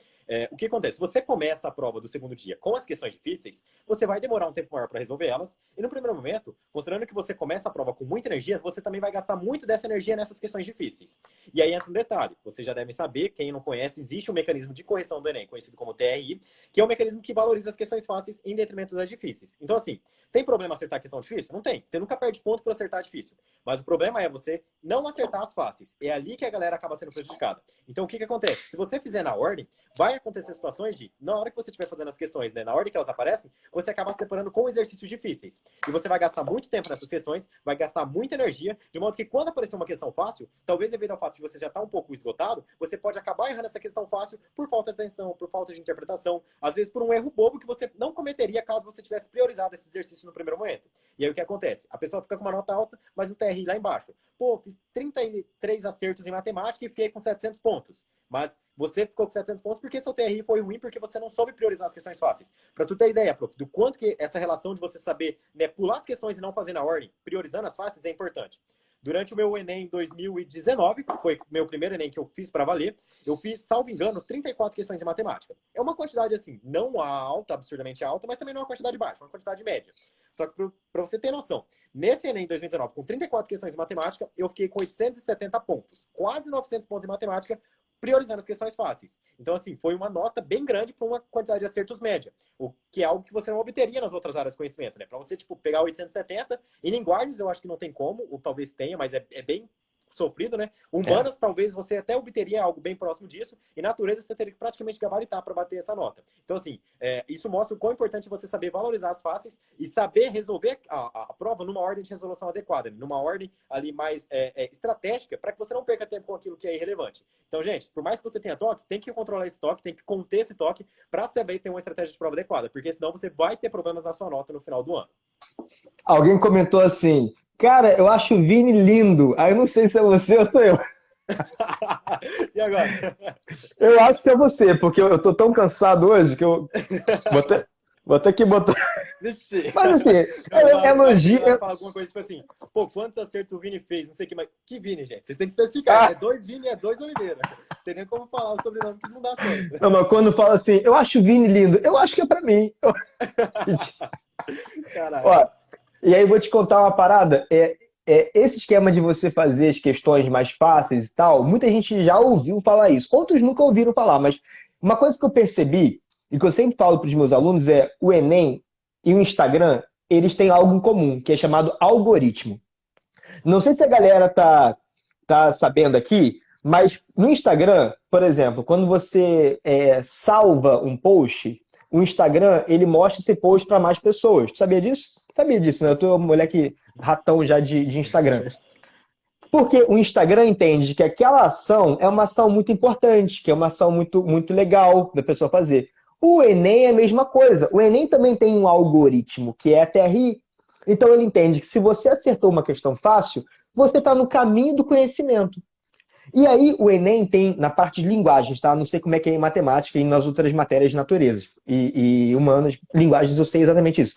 O que acontece? Se você começa a prova do segundo dia com as questões difíceis, você vai demorar um tempo maior para resolver elas, e no primeiro momento, considerando que você começa a prova com muita energia, você também vai gastar muito dessa energia nessas questões difíceis. E aí entra um detalhe, vocês já devem saber, quem não conhece, existe um mecanismo de correção do Enem, conhecido como TRI, que é um mecanismo que valoriza as questões fáceis em detrimento das difíceis. Então, assim, tem problema acertar a questão difícil? Não tem. Você nunca perde ponto por acertar difícil. Mas o problema é você não acertar as fáceis. É ali que a galera acaba sendo prejudicada. Então, o que acontece? Se você fizer na ordem, vai acontecer situações de, na hora que você estiver fazendo as questões, né, na ordem que elas aparecem, você acaba se deparando com exercícios difíceis. E você vai gastar muito tempo nessas questões, vai gastar muita energia, de modo que quando aparecer uma questão fácil, talvez devido ao fato de você já estar um pouco esgotado, você pode acabar errando essa questão fácil por falta de atenção, por falta de interpretação, às vezes por um erro bobo que você não cometeria caso você tivesse priorizado esse exercício no primeiro momento. E aí o que acontece? A pessoa fica com uma nota alta, mas o TRI lá embaixo. Pô, fiz 33 acertos em matemática e fiquei com 700 pontos. Mas você ficou com 700 pontos porque seu TRI foi ruim, porque você não soube priorizar as questões fáceis. Para tu ter ideia, prof, do quanto que essa relação de você saber, né, pular as questões e não fazer na ordem, priorizando as fáceis, é importante. Durante o meu Enem 2019, foi meu primeiro Enem que eu fiz para valer, eu fiz, salvo engano, 34 questões de matemática. É uma quantidade, assim, não alta, absurdamente alta, mas também não é uma quantidade baixa, é uma quantidade média. Só que para você ter noção, nesse Enem 2019, com 34 questões de matemática, eu fiquei com 870 pontos, quase 900 pontos em matemática, priorizando as questões fáceis. Então, assim, foi uma nota bem grande para uma quantidade de acertos média, o que é algo que você não obteria nas outras áreas de conhecimento, né? Para você, tipo, pegar 870, em linguagens eu acho que não tem como, ou talvez tenha, mas é bem sofrido, né? Humanas, talvez você até obteria algo bem próximo disso, e natureza você teria que praticamente gabaritar para bater essa nota. Então, assim, isso mostra o quão importante é você saber valorizar as fáceis e saber resolver a prova numa ordem de resolução adequada, numa ordem ali mais estratégica, para que você não perca tempo com aquilo que é irrelevante. Então, gente, por mais que você tenha toque, tem que controlar esse toque, tem que conter esse toque para saber ter uma estratégia de prova adequada, porque senão você vai ter problemas na sua nota no final do ano. Alguém comentou assim, cara, eu acho o Vini lindo. Aí eu não sei se é você ou sou eu. E agora? Eu acho que é você, porque eu tô tão cansado hoje que eu vou ter que botar. Vixe. Mas assim, Não, na é hora, na hora que a elogio. galera fala alguma coisa, tipo assim, pô, quantos acertos o Vini fez? Não sei o que, mas que Vini, gente? Vocês têm que especificar. É Ah, dois Vini, é dois Oliveira. Tem nem como falar o sobrenome que não dá certo. não, mas quando fala assim, eu acho o Vini lindo, eu acho que é pra mim. Caraca. Ó, e aí eu vou te contar uma parada. Esse esquema de você fazer as questões mais fáceis e tal, muita gente já ouviu falar isso. Outros nunca ouviram falar, mas uma coisa que eu percebi, e que eu sempre falo para os meus alunos, é o Enem e o Instagram, eles têm algo em comum, que é chamado algoritmo. Não sei se a galera tá sabendo aqui, mas no Instagram, por exemplo, quando você salva um post, o Instagram ele mostra esse post para mais pessoas. Tu sabia disso? Sabia disso, né? Eu tô moleque ratão já de Instagram. Porque o Instagram entende que aquela ação é uma ação muito importante, que é uma ação muito, muito legal da pessoa fazer. O Enem é a mesma coisa. O Enem também tem um algoritmo, que é a TRI. Então ele entende que se você acertou uma questão fácil, você está no caminho do conhecimento. E aí o Enem tem, na parte de linguagens, tá? Não sei como é que é em matemática e nas outras matérias de naturezas e humanas, linguagens, eu sei exatamente isso.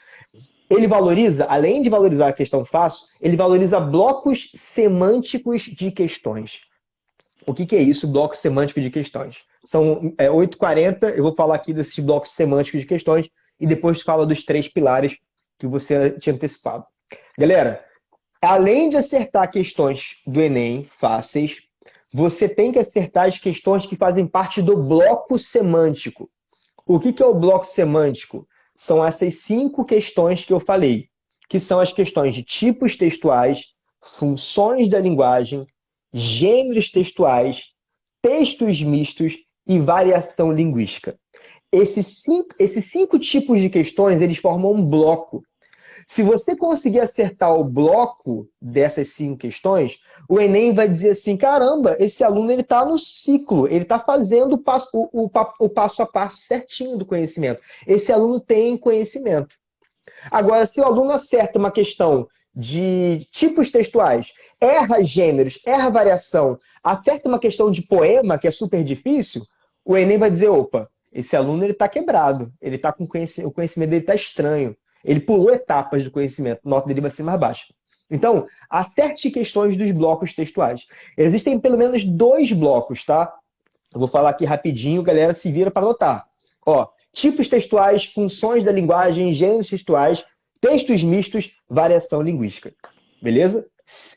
Ele valoriza, além de valorizar a questão fácil, ele valoriza blocos semânticos de questões. O que é isso, bloco semântico de questões? São 8h40, eu vou falar aqui desses blocos semânticos de questões e depois fala dos 3 pilares que você tinha antecipado. Galera, além de acertar questões do Enem fáceis, você tem que acertar as questões que fazem parte do bloco semântico. O que é o bloco semântico? São essas 5 questões que eu falei, que são as questões de tipos textuais, funções da linguagem, gêneros textuais, textos mistos e variação linguística. Esses cinco tipos de questões, eles formam um bloco. Se você conseguir acertar o bloco dessas 5 questões, o Enem vai dizer assim, caramba, esse aluno ele está no ciclo, ele está fazendo o passo a passo certinho do conhecimento. Esse aluno tem conhecimento. Agora, se o aluno acerta uma questão de tipos textuais, erra gêneros, erra variação, acerta uma questão de poema, que é super difícil, o Enem vai dizer, opa, esse aluno ele está quebrado, ele tá com o conhecimento dele está estranho. Ele pulou etapas do conhecimento, a nota dele vai ser mais baixa. Então, acerte questões dos blocos textuais. Existem pelo menos 2 blocos, tá? Eu vou falar aqui rapidinho, galera, se vira para anotar. Ó, tipos textuais, funções da linguagem, gêneros textuais, textos mistos, variação linguística. Beleza?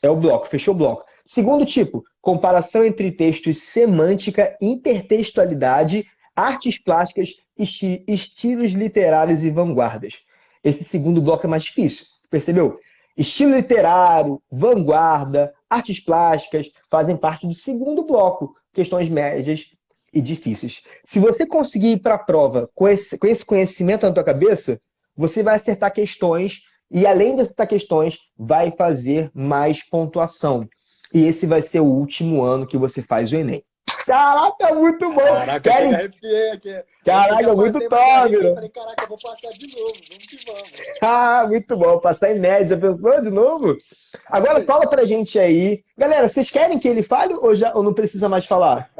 É o bloco, fechou o bloco. Segundo tipo, comparação entre textos, semântica, intertextualidade, artes plásticas, estilos literários e vanguardas. Esse segundo bloco é mais difícil, percebeu? Estilo literário, vanguarda, artes plásticas fazem parte do segundo bloco, questões médias e difíceis. Se você conseguir ir para a prova com esse conhecimento na tua cabeça, você vai acertar questões e, além de acertar questões, vai fazer mais pontuação. E esse vai ser o último ano que você faz o Enem. Caraca, muito bom! Caraca, chega, arrepiei aqui. Eu já Caraca, muito passei, mas eu top, arrepiei. né? Falei, caraca, eu vou passar de novo. Vamos que vamos. Ah, muito bom. Passar em média. Pensou de novo? Agora fala pra gente aí. Galera, vocês querem que ele fale ou não precisa mais falar?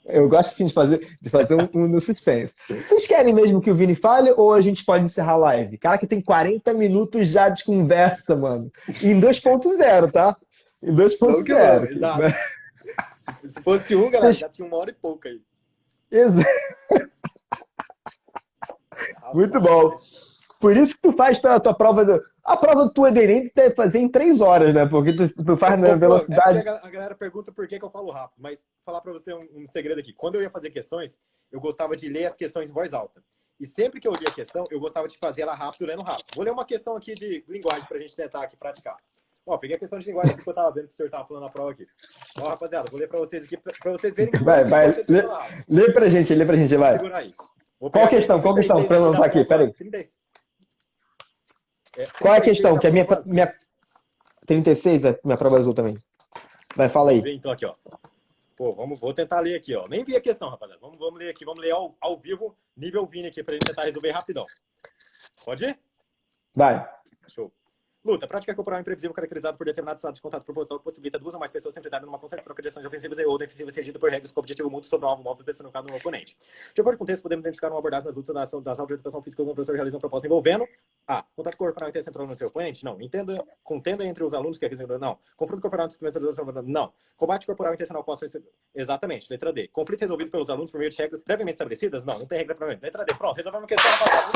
Eu gosto sim de fazer um no suspense. Vocês querem mesmo que o Vini fale ou a gente pode encerrar a live? Cara, que tem 40 minutos já de conversa, mano. Em 2.0, tá? Em Vamos que vamos, 2.0. exato. Se fosse um, galera, já tinha 1h e pouca aí. Muito bom. Rapaz. Por isso que tu faz a tua prova. A prova tua do Enem tu deve fazer em 3 horas, né? Porque tu faz na Pô, é porque velocidade. a galera pergunta por que eu falo rápido, mas vou falar pra você um segredo aqui. Quando eu ia fazer questões, eu gostava de ler as questões em voz alta. E sempre que eu lia a questão, eu gostava de fazer ela rápido, lendo rápido. Vou ler uma questão aqui de linguagem pra gente tentar aqui praticar. Ó, peguei a questão de linguagem aqui que eu tava vendo que o senhor tava falando na prova aqui. Ó, rapaziada, vou ler pra vocês aqui, pra vocês verem Vai, quanto vai. importante falar rápido. Lê pra gente, Vamos vai. segurar aí. Vou Qual pegar a questão? Qual a questão? 36 Pra eu aqui da anotar aqui, prova. peraí. 36 Qual é a questão? da Que a prova azul. minha 36 é minha prova azul também. Vai, fala Vamos aí. ver então aqui, ó. Pô, vou tentar ler aqui, ó. Nem vi a questão, rapaziada. Vamos ler aqui, vamos ler ao vivo, nível Vini aqui, pra gente tentar resolver rapidão. Pode ir? Vai. Show. Luta. Prática corporal imprevisível caracterizada por determinado estado de contato proposital que possibilita duas ou mais pessoas se enfrentarem numa constante troca de ações ofensivas ou defensivas regida por regras com objetivo mútuo sobre o alvo móvel personificado no oponente. De acordo com o texto, podemos identificar uma abordagem nas lutas das aulas de educação física quando o professor realiza uma proposta envolvendo A. Contato corporal intercentrado no seu oponente? Não. Contenda entre os alunos que é não. Confronto corporal entre os professores? Não. Combate corporal intencional com ações... Exatamente. Letra D. Conflito resolvido pelos alunos por meio de regras previamente estabelecidas? Não. Não tem regra previamente. Letra D. Pronto. Resolvemos a questão passada.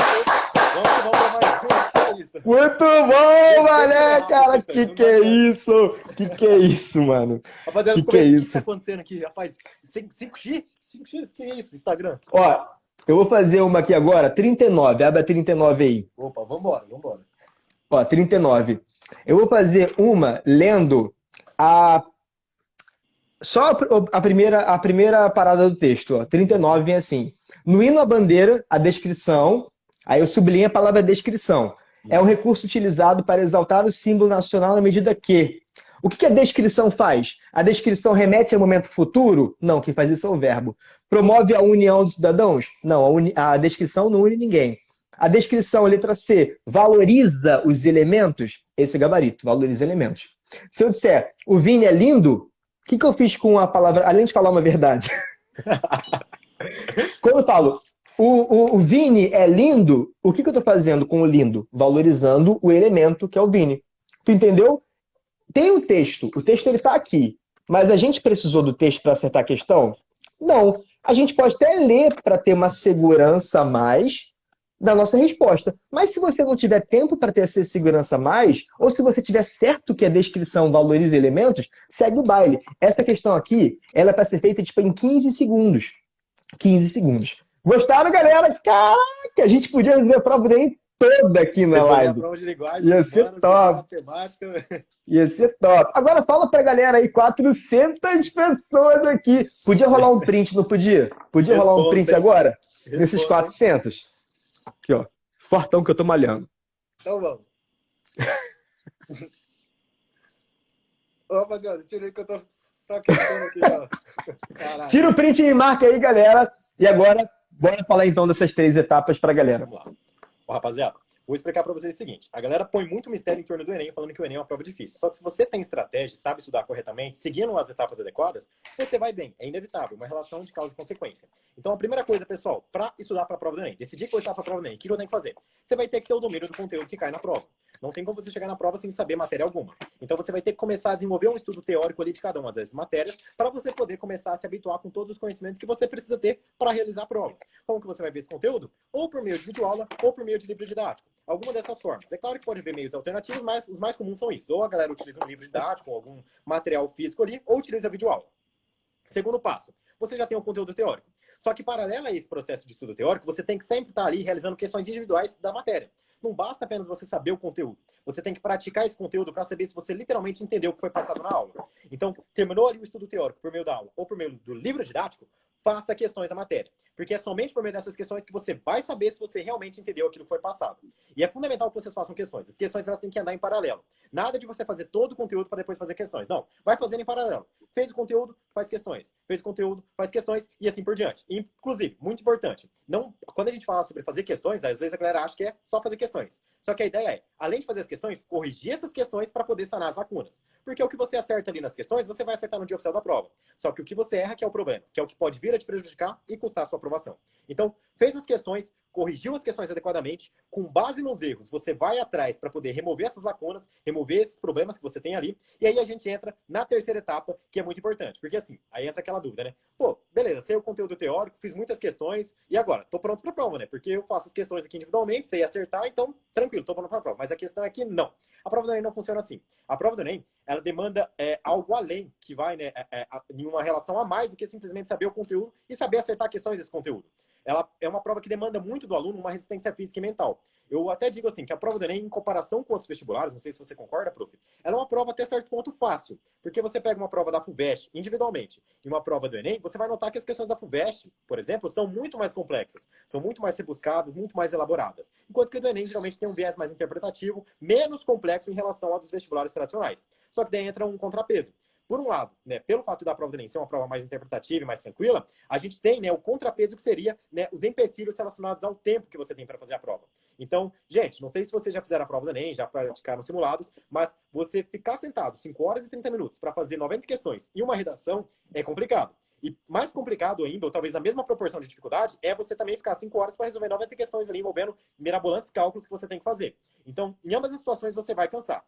Vamos para mais. Muito bom, Mané, cara! Que é isso? Que é isso, mano? Rapaziada, que é isso? O que tá acontecendo aqui, rapaz? 5x? 5x? Que é isso? Instagram? Ó, eu vou fazer uma aqui agora, 39. Abre a 39 aí. Opa, vambora. Ó, 39. Eu vou fazer uma lendo só a primeira parada do texto, ó. 39 vem assim. No hino à bandeira, a descrição, aí eu sublinho a palavra descrição. É um recurso utilizado para exaltar o símbolo nacional na medida que... O que a descrição faz? A descrição remete ao momento futuro? Não, quem faz isso é o verbo. Promove a união dos cidadãos? Não, a descrição não une ninguém. A descrição, letra C, valoriza os elementos? Esse é o gabarito, valoriza elementos. Se eu disser, o Vini é lindo, o que eu fiz com a palavra, além de falar uma verdade? Quando eu falo, o Vini é lindo, o que eu estou fazendo com o lindo? Valorizando o elemento que é o Vini. Tu entendeu? Tem o texto ele está aqui, mas a gente precisou do texto para acertar a questão? Não. A gente pode até ler para ter uma segurança a mais da nossa resposta. Mas se você não tiver tempo para ter essa segurança a mais, ou se você tiver certo que a descrição valoriza elementos, segue o baile. Essa questão aqui, ela é para ser feita tipo, em 15 segundos. 15 segundos. Gostaram, galera? Caraca, a gente podia fazer a prova do Enem toda aqui na live. Ia ser top. Ia ser top. Agora fala pra galera aí, 400 pessoas aqui. Podia rolar um print, não podia? Podia rolar um print agora? Nesses 400? Aqui, ó. Fortão que eu tô malhando. Então vamos. Ô, rapaziada, tirei que eu tô aquecendo aqui, ó. Caralho. Tira o print e marca aí, galera. E agora, bora falar então dessas 3 etapas pra galera. Vamos lá. Ó, rapaziada, vou explicar para vocês o seguinte. A galera põe muito mistério em torno do Enem, falando que o Enem é uma prova difícil. Só que se você tem estratégia, sabe estudar corretamente, seguindo as etapas adequadas, você vai bem. É inevitável, uma relação de causa e consequência. Então, a primeira coisa, pessoal, para estudar para a prova do Enem, decidir que eu estudar para a prova do Enem, o que eu tenho que fazer? Você vai ter que ter o domínio do conteúdo que cai na prova. Não tem como você chegar na prova sem saber matéria alguma. Então, você vai ter que começar a desenvolver um estudo teórico ali de cada uma das matérias para você poder começar a se habituar com todos os conhecimentos que você precisa ter para realizar a prova. Como que você vai ver esse conteúdo? Ou por meio de videoaula, ou por meio de livro didático. Alguma dessas formas. É claro que pode haver meios alternativos, mas os mais comuns são isso. Ou a galera utiliza um livro didático, ou algum material físico ali, ou utiliza videoaula. Segundo passo, você já tem o conteúdo teórico. Só que, paralelo a esse processo de estudo teórico, você tem que sempre estar ali realizando questões individuais da matéria. Não basta apenas você saber o conteúdo. Você tem que praticar esse conteúdo para saber se você literalmente entendeu o que foi passado na aula. Então, terminou ali o estudo teórico por meio da aula ou por meio do livro didático, faça questões da matéria. Porque é somente por meio dessas questões que você vai saber se você realmente entendeu aquilo que foi passado. E é fundamental que vocês façam questões. As questões elas têm que andar em paralelo. Nada de você fazer todo o conteúdo para depois fazer questões. Não, vai fazendo em paralelo. Fez o conteúdo, faz questões. Fez o conteúdo, faz questões e assim por diante. Inclusive, muito importante, quando a gente fala sobre fazer questões, às vezes a galera acha que é só fazer questões. Só que a ideia é, além de fazer as questões, corrigir essas questões para poder sanar as lacunas. Porque o que você acerta ali nas questões, você vai acertar no dia oficial da prova. Só que o que você erra que é o problema, que é o que pode vir a te prejudicar e custar a sua aprovação. Então, fez as questões, corrigiu as questões adequadamente, com base nos erros, você vai atrás para poder remover essas lacunas, remover esses problemas que você tem ali, e aí a gente entra na terceira etapa, que é muito importante, porque assim, aí entra aquela dúvida, né? Pô, beleza, sei o conteúdo teórico, fiz muitas questões, e agora? Tô pronto para a prova, né? Porque eu faço as questões aqui individualmente, sei acertar, então, tranquilo, tô pronto para a prova. Mas a questão é que não. A prova do Enem não funciona assim. A prova do Enem, ela demanda algo além, que vai, né, em uma relação a mais do que simplesmente saber o conteúdo e saber acertar questões desse conteúdo. Ela é uma prova que demanda muito do aluno uma resistência física e mental. Eu até digo assim, que a prova do Enem, em comparação com outros vestibulares, não sei se você concorda, prof, ela é uma prova até certo ponto fácil. Porque você pega uma prova da FUVEST individualmente e uma prova do Enem, você vai notar que as questões da FUVEST, por exemplo, são muito mais complexas, são muito mais rebuscadas, muito mais elaboradas. Enquanto que o do Enem geralmente tem um viés mais interpretativo, menos complexo em relação ao dos vestibulares tradicionais. Só que daí entra um contrapeso. por um lado, né, pelo fato da prova do Enem ser uma prova mais interpretativa e mais tranquila, a gente tem, né, o contrapeso que seria, né, os empecilhos relacionados ao tempo que você tem para fazer a prova. Então, gente, não sei se vocês já fizeram a prova do Enem, já praticaram simulados, mas você ficar sentado 5 horas e 30 minutos para fazer 90 questões e uma redação é complicado. E mais complicado ainda, ou talvez na mesma proporção de dificuldade, é você também ficar 5 horas para resolver 90 questões ali envolvendo mirabolantes cálculos que você tem que fazer. Então, em ambas as situações, você vai cansar.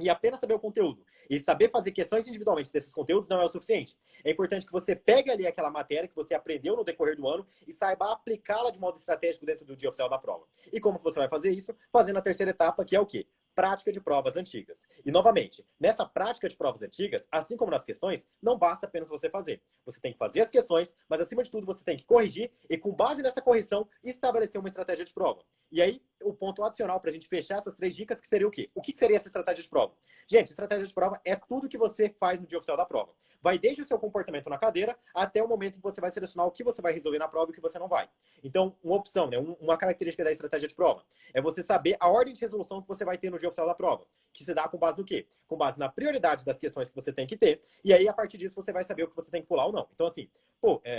E apenas saber o conteúdo e saber fazer questões individualmente desses conteúdos não é o suficiente. É importante que você pegue ali aquela matéria que você aprendeu no decorrer do ano e saiba aplicá-la de modo estratégico dentro do dia oficial da prova. E como que você vai fazer isso? Fazendo a terceira etapa, que é o quê? Prática de provas antigas. E, novamente, nessa prática de provas antigas, assim como nas questões, não basta apenas você fazer. Você tem que fazer as questões, mas, acima de tudo, você tem que corrigir e, com base nessa correção, estabelecer uma estratégia de prova. E aí, o ponto adicional para a gente fechar essas 3 dicas, que seria o quê? O que seria essa estratégia de prova? Gente, estratégia de prova é tudo que você faz no dia oficial da prova. Vai desde o seu comportamento na cadeira até o momento em que você vai selecionar o que você vai resolver na prova e o que você não vai. Então, uma opção, né, uma característica da estratégia de prova é você saber a ordem de resolução que você vai ter no dia oficial da prova. Que se dá com base no quê? Com base na prioridade das questões que você tem que ter. E aí, a partir disso, você vai saber o que você tem que pular ou não. Então, assim,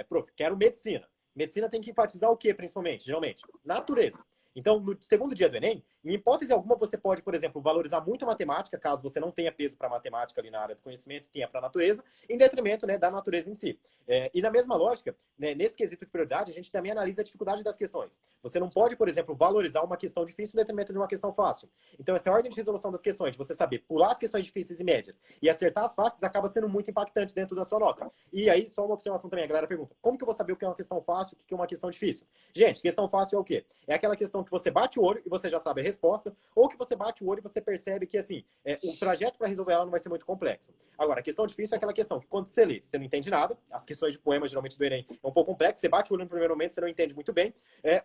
prof, quero medicina. Medicina tem que enfatizar o quê, principalmente? Geralmente, natureza. Então, no segundo dia do Enem, em hipótese alguma, você pode, por exemplo, valorizar muito a matemática, caso você não tenha peso para matemática ali na área do conhecimento, tenha para a natureza, em detrimento, né, da natureza em si. E na mesma lógica, né, nesse quesito de prioridade, a gente também analisa a dificuldade das questões. Você não pode, por exemplo, valorizar uma questão difícil em detrimento de uma questão fácil. Então, essa ordem de resolução das questões, de você saber pular as questões difíceis e médias e acertar as fáceis, acaba sendo muito impactante dentro da sua nota. E aí, só uma observação também, a galera pergunta, como que eu vou saber o que é uma questão fácil e o que é uma questão difícil? Gente, questão fácil é o quê? É aquela questão que você bate o olho e você já sabe a resposta, ou que você bate o olho e você percebe que, assim, o trajeto para resolver ela não vai ser muito complexo. Agora, a questão difícil é aquela questão que, quando você lê, você não entende nada, as questões de poema, geralmente, do Enem, é um pouco complexo, você bate o olho no primeiro momento, você não entende muito bem,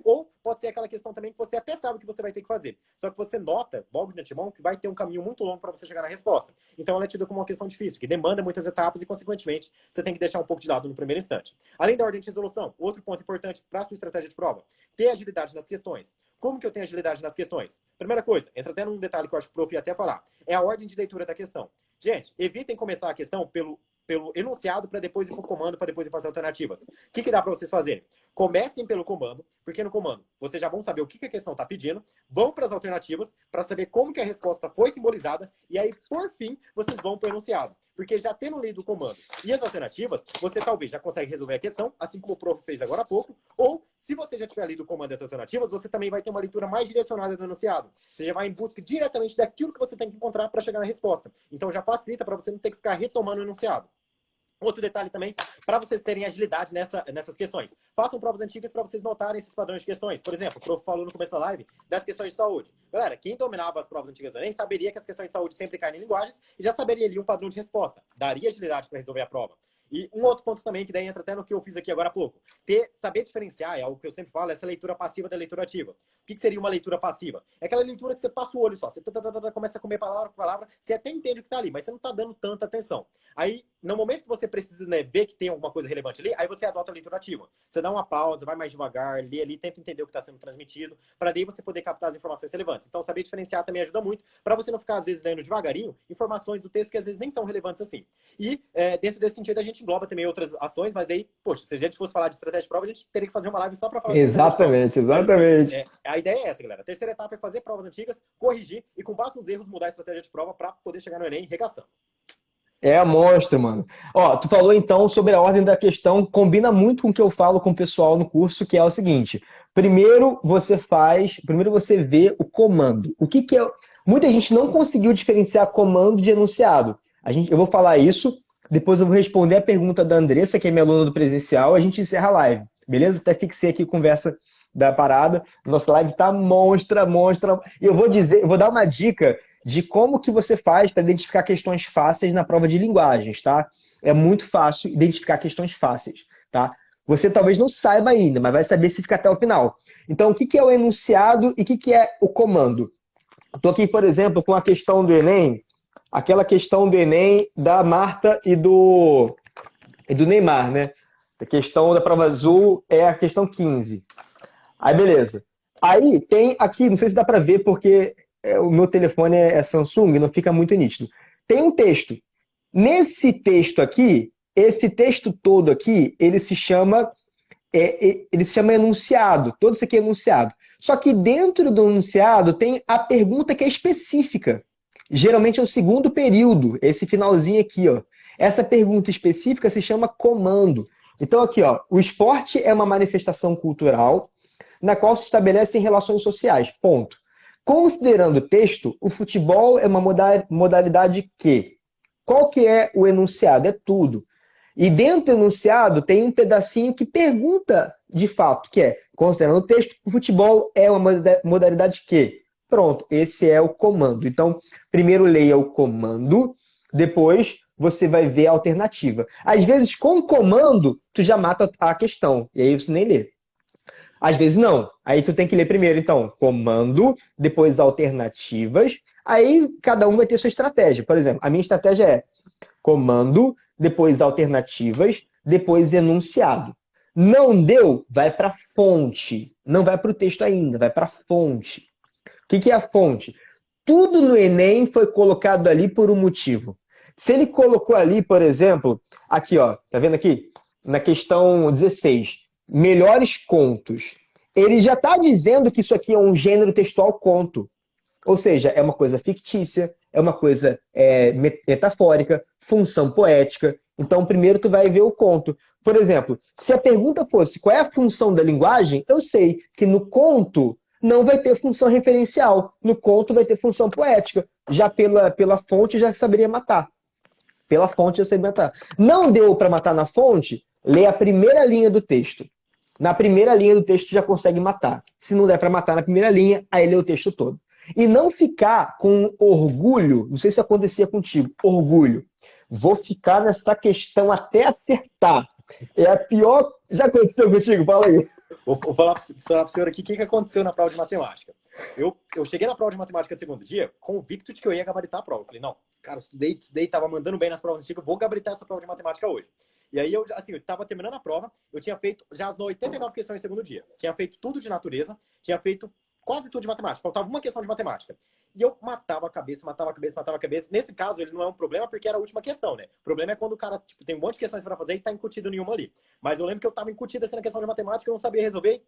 ou pode ser aquela questão também que você até sabe o que você vai ter que fazer, só que você nota, logo de antemão, que vai ter um caminho muito longo para você chegar na resposta. Então, ela é tida como uma questão difícil, que demanda muitas etapas e, consequentemente, você tem que deixar um pouco de lado no primeiro instante. Além da ordem de resolução, outro ponto importante para a sua estratégia de prova, ter agilidade nas questões. Como que eu tenho agilidade nas questões? Primeira coisa, entra até num detalhe que eu acho que o prof ia até falar, é a ordem de leitura da questão. Gente, evitem começar a questão pelo enunciado para depois ir para o comando, para depois ir para as alternativas. O que dá para vocês fazerem? Comecem pelo comando, porque no comando vocês já vão saber o que a questão está pedindo, vão para as alternativas para saber como que a resposta foi simbolizada, e aí, por fim, vocês vão para o enunciado. Porque já tendo lido o comando e as alternativas, você talvez já consegue resolver a questão, assim como o prof fez agora há pouco, ou, se você já tiver lido o comando e as alternativas, você também vai ter uma leitura mais direcionada do enunciado. Você já vai em busca diretamente daquilo que você tem que encontrar para chegar na resposta. Então já facilita para você não ter que ficar retomando o enunciado. Outro detalhe também, para vocês terem agilidade nessas questões. Façam provas antigas para vocês notarem esses padrões de questões. Por exemplo, o prof falou no começo da live das questões de saúde. Galera, quem dominava as provas antigas do Enem saberia que as questões de saúde sempre caem em linguagens e já saberia ali um padrão de resposta. Daria agilidade para resolver a prova. E um outro ponto também, que daí entra até no que eu fiz aqui agora há pouco. Saber diferenciar, é algo que eu sempre falo, essa leitura passiva da leitura ativa. O que seria uma leitura passiva? É aquela leitura que você passa o olho só. Você começa a comer palavra por palavra, você até entende o que está ali, mas você não está dando tanta atenção. Aí, no momento que você precisa, né, ver que tem alguma coisa relevante ali, aí você adota a leitura ativa. Você dá uma pausa, vai mais devagar, lê ali, tenta entender o que está sendo transmitido, para daí você poder captar as informações relevantes. Então, saber diferenciar também ajuda muito, para você não ficar, às vezes, lendo devagarinho informações do texto que, às vezes, nem são relevantes assim. E, dentro desse sentido, a gente engloba também outras ações, mas daí, poxa, se a gente fosse falar de estratégia de prova, a gente teria que fazer uma live só para falar de Exatamente, exatamente. exatamente. A ideia é essa, galera. A terceira etapa é fazer provas antigas, corrigir e, com base nos erros, mudar a estratégia de prova para poder chegar no Enem regaçando. É monstro, mano. Ó, tu falou então sobre a ordem da questão, combina muito com o que eu falo com o pessoal no curso, que é o seguinte: primeiro você vê o comando. O que é? Muita gente não conseguiu diferenciar comando de enunciado. Eu vou falar isso, depois eu vou responder a pergunta da Andressa, que é minha aluna do presencial, a gente encerra a live, beleza? Até fixei aqui a conversa da parada. Nossa live tá monstra. E eu vou dar uma dica de como que você faz para identificar questões fáceis na prova de linguagens, tá? É muito fácil identificar questões fáceis, tá? Você talvez não saiba ainda, mas vai saber se ficar até o final. Então, o que é o enunciado e o que é o comando? Estou aqui, por exemplo, com a questão do Enem, aquela questão do Enem da Marta e do Neymar, né? A questão da prova azul é a questão 15. Aí, beleza. Aí tem aqui, não sei se dá para ver, porque o meu telefone é Samsung e não fica muito nítido. Tem um texto. Nesse texto aqui, esse texto todo aqui, ele se chama enunciado. Todo isso aqui é enunciado. Só que dentro do enunciado tem a pergunta que é específica. Geralmente é o segundo período, esse finalzinho aqui, ó. Essa pergunta específica se chama comando. Então aqui, ó, o esporte é uma manifestação cultural na qual se estabelecem relações sociais. Ponto. Considerando o texto, o futebol é uma modalidade que. Qual que é o enunciado? É tudo. E dentro do enunciado tem um pedacinho que pergunta de fato, que é, considerando o texto, o futebol é uma modalidade que. Pronto, esse é o comando. Então, primeiro leia o comando, depois você vai ver a alternativa. Às vezes, com o comando, tu já mata a questão, e aí você nem lê. Às vezes não. Aí tu tem que ler primeiro, então, comando, depois alternativas. Aí cada um vai ter sua estratégia. Por exemplo, a minha estratégia é comando, depois alternativas, depois enunciado. Não deu? Vai para a fonte. Não vai para o texto ainda, vai para a fonte. O que é a fonte? Tudo no Enem foi colocado ali por um motivo. Se ele colocou ali, por exemplo, aqui, ó, tá vendo aqui? Na questão 16, melhores contos. Ele já está dizendo que isso aqui é um gênero textual conto. Ou seja, é uma coisa fictícia, é uma coisa metafórica, função poética. Então, primeiro tu vai ver o conto. Por exemplo, se a pergunta fosse qual é a função da linguagem, eu sei que no conto não vai ter função referencial. No conto vai ter função poética. Já pela fonte já saberia matar. Pela fonte já saberia matar. Não deu para matar na fonte? Lê a primeira linha do texto. Na primeira linha do texto já consegue matar. Se não der para matar na primeira linha, aí lê o texto todo. E não ficar com orgulho, não sei se acontecia contigo, orgulho. Vou ficar nessa questão até acertar. É a pior... Já aconteceu contigo? Fala aí. Vou falar para o senhor aqui o que aconteceu na prova de matemática. Eu cheguei na prova de matemática do segundo dia, convicto de que eu ia gabaritar a prova. Eu falei, não, cara, estudei, tava mandando bem nas provas antigas, vou gabaritar essa prova de matemática hoje. E aí, eu tava terminando a prova, eu tinha feito já as 89 questões no segundo dia. Tinha feito tudo de natureza, tinha feito quase tudo de matemática. Faltava uma questão de matemática. E eu matava a cabeça, matava a cabeça, matava a cabeça. Nesse caso, ele não é um problema porque era a última questão, né? O problema é quando o cara tem um monte de questões para fazer e tá incutido nenhuma ali. Mas eu lembro que eu tava incutido assim na questão de matemática, eu não sabia resolver.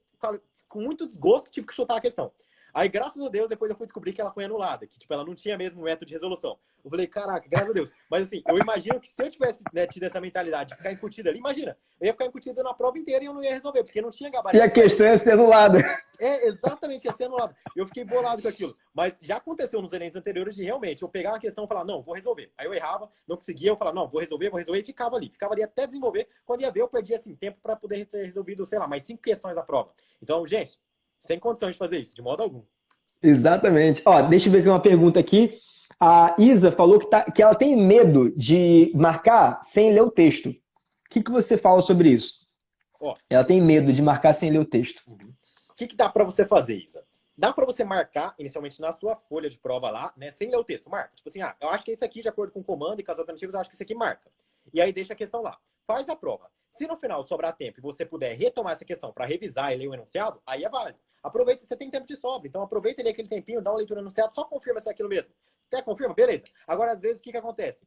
Com muito desgosto, tive que chutar a questão. Aí, graças a Deus, depois eu fui descobrir que ela foi anulada, que ela não tinha mesmo método de resolução. Eu falei, caraca, graças a Deus. Mas assim, eu imagino que se eu tivesse tido essa mentalidade de ficar incutido ali, imagina, eu ia ficar incutido na prova inteira e eu não ia resolver, porque não tinha gabarito. E a questão ia ser anulada. Exatamente, ia ser anulado. Eu fiquei bolado com aquilo. Mas já aconteceu nos Enems anteriores de realmente eu pegar uma questão e falar, não, vou resolver. Aí eu errava, não conseguia, eu falava, não, vou resolver, e ficava ali. Ficava ali até desenvolver. Quando ia ver, eu perdia assim, tempo para poder ter resolvido, sei lá, mais 5 questões da prova. Então, gente, sem condição de fazer isso, de modo algum. Exatamente. Ó, deixa eu ver aqui uma pergunta aqui. A Isa falou que ela tem medo de marcar sem ler o texto. O que você fala sobre isso? Ó, ela tem medo de marcar sem ler o texto. O que dá para você fazer, Isa? Dá para você marcar inicialmente na sua folha de prova lá, né, sem ler o texto. Marca. Tipo assim, eu acho que esse aqui, de acordo com o comando e com as alternativas, eu acho que esse aqui marca. E aí deixa a questão lá. Faz a prova. Se no final sobrar tempo e você puder retomar essa questão para revisar e ler o enunciado, aí é válido. Aproveita, você tem tempo de sobra. Então aproveita ali aquele tempinho, dá uma leitura no enunciado, só confirma se é aquilo mesmo. Até confirma? Beleza. Agora, às vezes, o que acontece?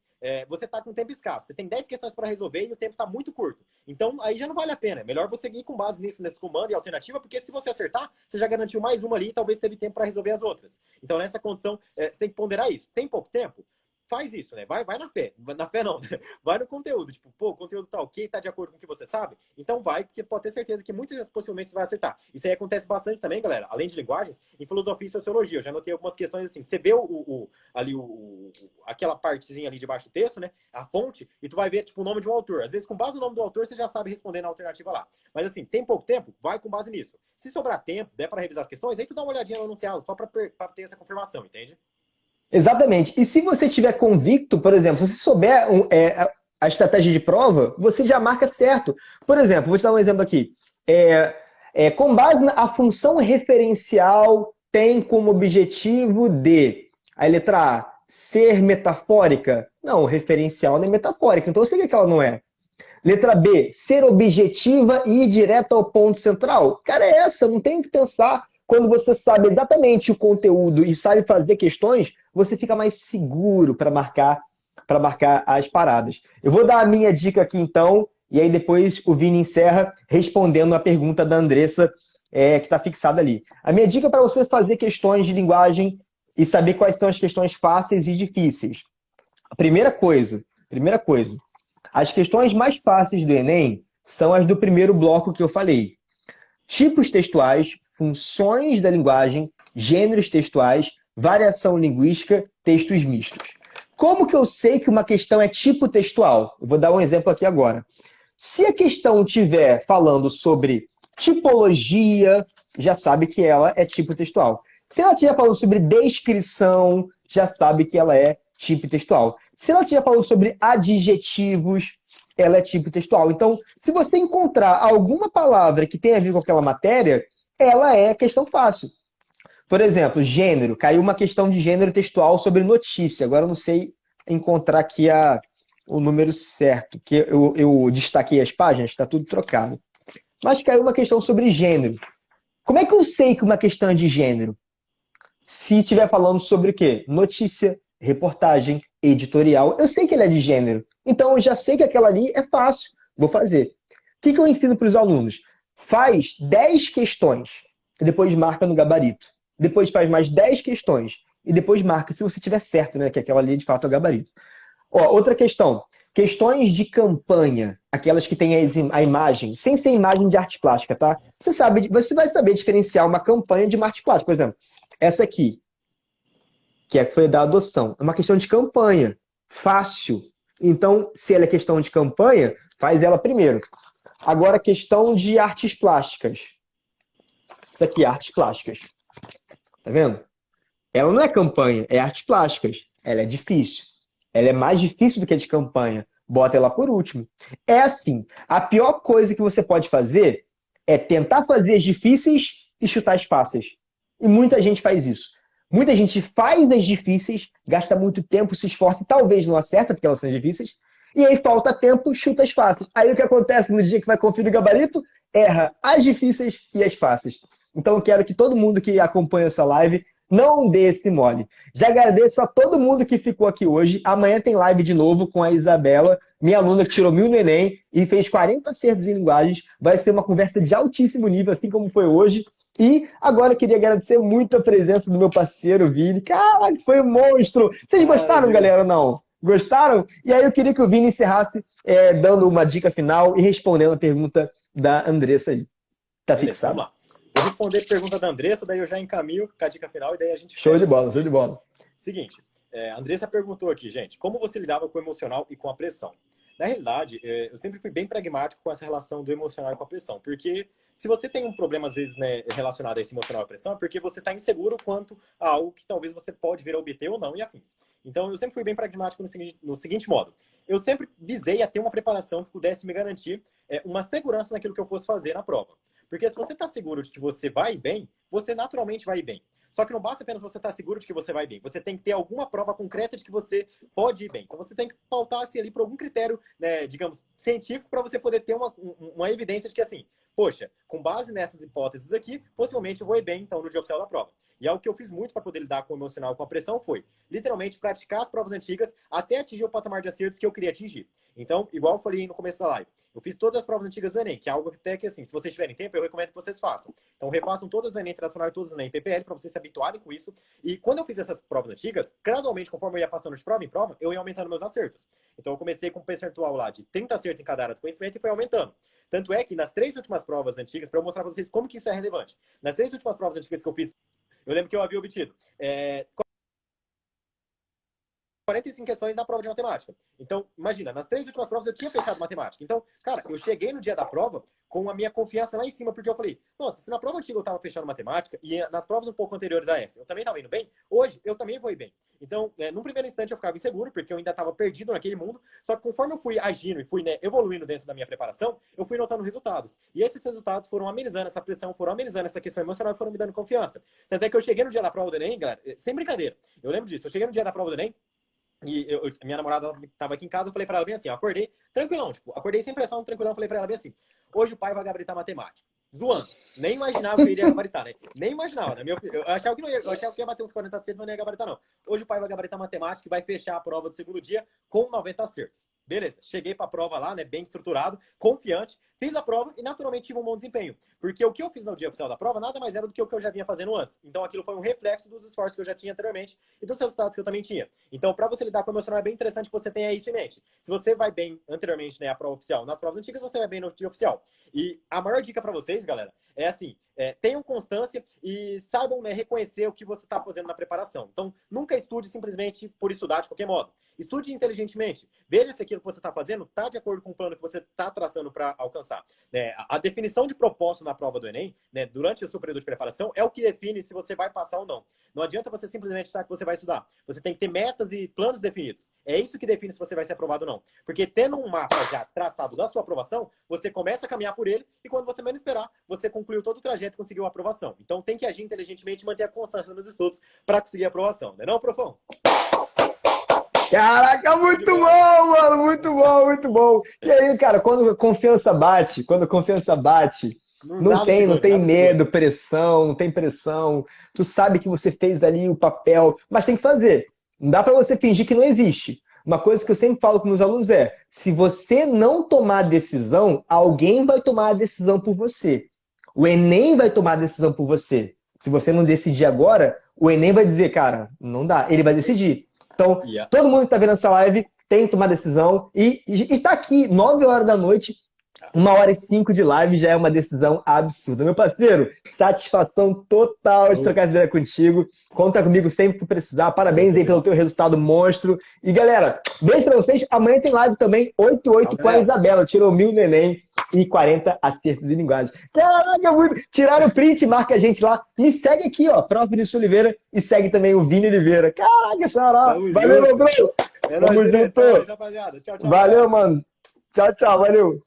Você está com tempo escasso. Você tem 10 questões para resolver e o tempo está muito curto. Então, aí já não vale a pena. É melhor você ir com base nisso, nesse comando e alternativa, porque se você acertar, você já garantiu mais uma ali e talvez teve tempo para resolver as outras. Então, nessa condição, você tem que ponderar isso. Tem pouco tempo? Faz isso, né? Vai na fé. Na fé não, né? Vai no conteúdo. Tipo, pô, o conteúdo tá ok, tá de acordo com o que você sabe? Então vai, porque pode ter certeza que muitas possivelmente você vai acertar. Isso aí acontece bastante também, galera. Além de linguagens, em filosofia e sociologia. Eu já notei algumas questões assim. Você vê aquela partezinha ali debaixo do texto, né? A fonte, e tu vai ver, tipo, o nome de um autor. Às vezes, com base no nome do autor, você já sabe responder na alternativa lá. Mas assim, tem pouco tempo? Vai com base nisso. Se sobrar tempo, der para revisar as questões, aí tu dá uma olhadinha no enunciado, só para ter essa confirmação, entende? Exatamente. E se você tiver convicto, por exemplo, se você souber a estratégia de prova, você já marca certo. Por exemplo, vou te dar um exemplo aqui. Com base na função referencial tem como objetivo de, a letra A, ser metafórica? Não, referencial não é metafórica, então eu sei que ela não é. Letra B, ser objetiva e ir direto ao ponto central? Cara, é essa, não tem o que pensar. Quando você sabe exatamente o conteúdo e sabe fazer questões, você fica mais seguro para marcar para marcar as paradas. Eu vou dar a minha dica aqui então, e aí depois o Vini encerra respondendo a pergunta da Andressa, que está fixada ali. A minha dica para você fazer questões de linguagem e saber quais são as questões fáceis e difíceis. Primeira coisa, as questões mais fáceis do Enem são as do primeiro bloco que eu falei. Tipos textuais, funções da linguagem, gêneros textuais, variação linguística, textos mistos. Como que eu sei que uma questão é tipo textual? Eu vou dar um exemplo aqui agora. Se a questão estiver falando sobre tipologia, já sabe que ela é tipo textual. Se ela estiver falando sobre descrição, já sabe que ela é tipo textual. Se ela estiver falando sobre adjetivos, ela é tipo textual. Então, se você encontrar alguma palavra que tenha a ver com aquela matéria, ela é questão fácil. Por exemplo, gênero. Caiu uma questão de gênero textual sobre notícia. Agora eu não sei encontrar aqui o número certo, que eu destaquei as páginas, está tudo trocado. Mas caiu uma questão sobre gênero. Como é que eu sei que uma questão é de gênero? Se estiver falando sobre o quê? Notícia, reportagem, editorial. Eu sei que ele é de gênero. Então, eu já sei que aquela ali é fácil. Vou fazer. O que eu ensino para os alunos? Faz 10 questões e depois marca no gabarito. Depois faz mais 10 questões e depois marca, se você tiver certo, né? Que aquela ali de fato é o gabarito. Ó, outra questão. Questões de campanha, aquelas que têm a imagem, sem ser imagem de arte plástica, tá? Você vai saber diferenciar uma campanha de uma arte plástica. Por exemplo, essa aqui, que foi da adoção, é uma questão de campanha. Fácil. Então, se ela é questão de campanha, faz ela primeiro. Agora, questão de artes plásticas. Isso aqui, artes plásticas. Tá vendo? Ela não é campanha, é artes plásticas. Ela é difícil. Ela é mais difícil do que a de campanha. Bota ela por último. É assim, a pior coisa que você pode fazer é tentar fazer as difíceis e chutar as fáceis. E muita gente faz isso. Muita gente faz as difíceis, gasta muito tempo, se esforça e talvez não acerta, porque elas são difíceis, e aí falta tempo, chuta as fáceis. Aí o que acontece no dia que vai conferir o gabarito? Erra as difíceis e as fáceis. Então eu quero que todo mundo que acompanha essa live não dê esse mole. Já agradeço a todo mundo que ficou aqui hoje. Amanhã tem live de novo com a Isabela, minha aluna que tirou 1000 no Enem e fez 40 acertos em linguagens. Vai ser uma conversa de altíssimo nível, assim como foi hoje. E agora eu queria agradecer muito a presença do meu parceiro, Vini. Caraca, foi um monstro! Vocês gostaram, galera, não? Gostaram? E aí eu queria que o Vini encerrasse dando uma dica final e respondendo a pergunta da Andressa aí. Tá fixado? Vamos lá. Vou responder a pergunta da Andressa, daí eu já encaminho com a dica final e daí a gente Show de bola, show de bola. Seguinte, a Andressa perguntou aqui, gente, como você lidava com o emocional e com a pressão? Na realidade, eu sempre fui bem pragmático com essa relação do emocional e com a pressão, porque se você tem um problema, às vezes, né, relacionado a esse emocional e a pressão, é porque você está inseguro quanto a algo que talvez você pode vir a obter ou não e afins. Então, eu sempre fui bem pragmático no seguinte modo. Eu sempre visei a ter uma preparação que pudesse me garantir uma segurança naquilo que eu fosse fazer na prova. Porque se você está seguro de que você vai bem, você naturalmente vai bem. Só que não basta apenas você estar seguro de que você vai bem. Você tem que ter alguma prova concreta de que você pode ir bem. Então você tem que pautar-se ali por algum critério, né, digamos, científico, para você poder ter uma evidência de que, assim, poxa, com base nessas hipóteses aqui, possivelmente eu vou ir bem, então, no dia oficial da prova. E algo que eu fiz muito para poder lidar com o emocional, com a pressão, foi, literalmente, praticar as provas antigas até atingir o patamar de acertos que eu queria atingir. Então, igual eu falei no começo da live, eu fiz todas as provas antigas do Enem, que é algo até que, assim, se vocês tiverem tempo, eu recomendo que vocês façam. Então, refaçam todas do Enem Internacional e todas do Enem PPL, para vocês se habituarem com isso. E quando eu fiz essas provas antigas, gradualmente, conforme eu ia passando de prova em prova, eu ia aumentando meus acertos. Então, eu comecei com um percentual lá de 30 acertos em cada área do conhecimento e foi aumentando. Tanto é que nas 3 últimas provas antigas, para eu mostrar para vocês como que isso é relevante, nas 3 últimas provas antigas que eu fiz, eu lembro que eu havia obtido 45 questões na prova de matemática. Então, imagina, nas 3 últimas provas eu tinha fechado matemática. Então, cara, eu cheguei no dia da prova com a minha confiança lá em cima, porque eu falei, nossa, se na prova antiga eu tava fechando matemática e nas provas um pouco anteriores a essa eu também tava indo bem, hoje eu também vou ir bem. Então, num primeiro instante eu ficava inseguro, porque eu ainda tava perdido naquele mundo, só que conforme eu fui agindo e fui, né, evoluindo dentro da minha preparação, eu fui notando resultados. E esses resultados foram amenizando essa pressão, foram amenizando essa questão emocional e foram me dando confiança. Tanto é que eu cheguei no dia da prova do Enem, galera, sem brincadeira, eu lembro disso, eu cheguei no dia da prova do Enem, e minha namorada estava aqui em casa, eu falei para ela bem assim, eu acordei tranquilão, tipo, acordei sem pressão, tranquilão, falei para ela bem assim, hoje o pai vai gabaritar matemática. zoando. Nem imaginava que eu iria gabaritar, né? Nem imaginava, né? Eu achava que não ia, eu achava que ia bater uns 40 acertos, mas não ia gabaritar, não. Hoje o pai vai gabaritar matemática e vai fechar a prova do segundo dia com 90 acertos. Beleza, cheguei para a prova lá, né, bem estruturado, confiante, fiz a prova e naturalmente tive um bom desempenho. Porque o que eu fiz no dia oficial da prova nada mais era do que o que eu já vinha fazendo antes. Então aquilo foi um reflexo dos esforços que eu já tinha anteriormente e dos resultados que eu também tinha. Então, para você lidar com o emocional, é bem interessante que você tenha isso em mente. Se você vai bem anteriormente, né, a prova oficial, nas provas antigas você vai bem no dia oficial. E a maior dica para vocês, galera, é assim, tenham constância e saibam, né, reconhecer o que você está fazendo na preparação. Então, nunca estude simplesmente por estudar de qualquer modo. Estude inteligentemente. Veja se aquilo que você está fazendo está de acordo com o plano que você está traçando para alcançar. A definição de propósito na prova do Enem, né, durante o seu período de preparação, é o que define se você vai passar ou não. Não adianta você simplesmente achar que você vai estudar. Você tem que ter metas e planos definidos. É isso que define se você vai ser aprovado ou não. Porque tendo um mapa já traçado da sua aprovação, você começa a caminhar por ele e quando você menos esperar, você concluiu todo o trajeto e conseguiu a aprovação. Então tem que agir inteligentemente e manter a constância nos estudos para conseguir a aprovação. Não é não, profão? Caraca, muito bom, mano, muito bom, muito bom. E aí, cara, quando a confiança bate, não tem medo, pressão, não tem pressão. Tu sabe que você fez ali o papel, mas tem que fazer. Não dá pra você fingir que não existe. Uma coisa que eu sempre falo com meus alunos é: se você não tomar a decisão, alguém vai tomar a decisão por você. O Enem vai tomar a decisão por você. Se você não decidir agora, o Enem vai dizer, cara, não dá. Ele vai decidir. Então, todo mundo que está vendo essa live tem que tomar decisão e está aqui, 9 horas da noite, 1h05 de live já é uma decisão absurda. Meu parceiro, satisfação total de trocar ideia contigo. Conta comigo sempre que precisar. Parabéns aí pelo teu resultado monstro. E galera, beijo pra vocês. Amanhã tem live também, 8h08 com a Isabela. Tirou 1000 no Enem e 40 acertos em linguagem. Caraca, muito. Tiraram o print, marca a gente lá. Me segue aqui, ó, Prof. Vinícius Oliveira. E segue também o Vini Oliveira. Caraca, xará. Valeu, meu bro. Tamo junto. Rapaziada. Tchau, tchau. Valeu, mano. Tchau, tchau. Valeu.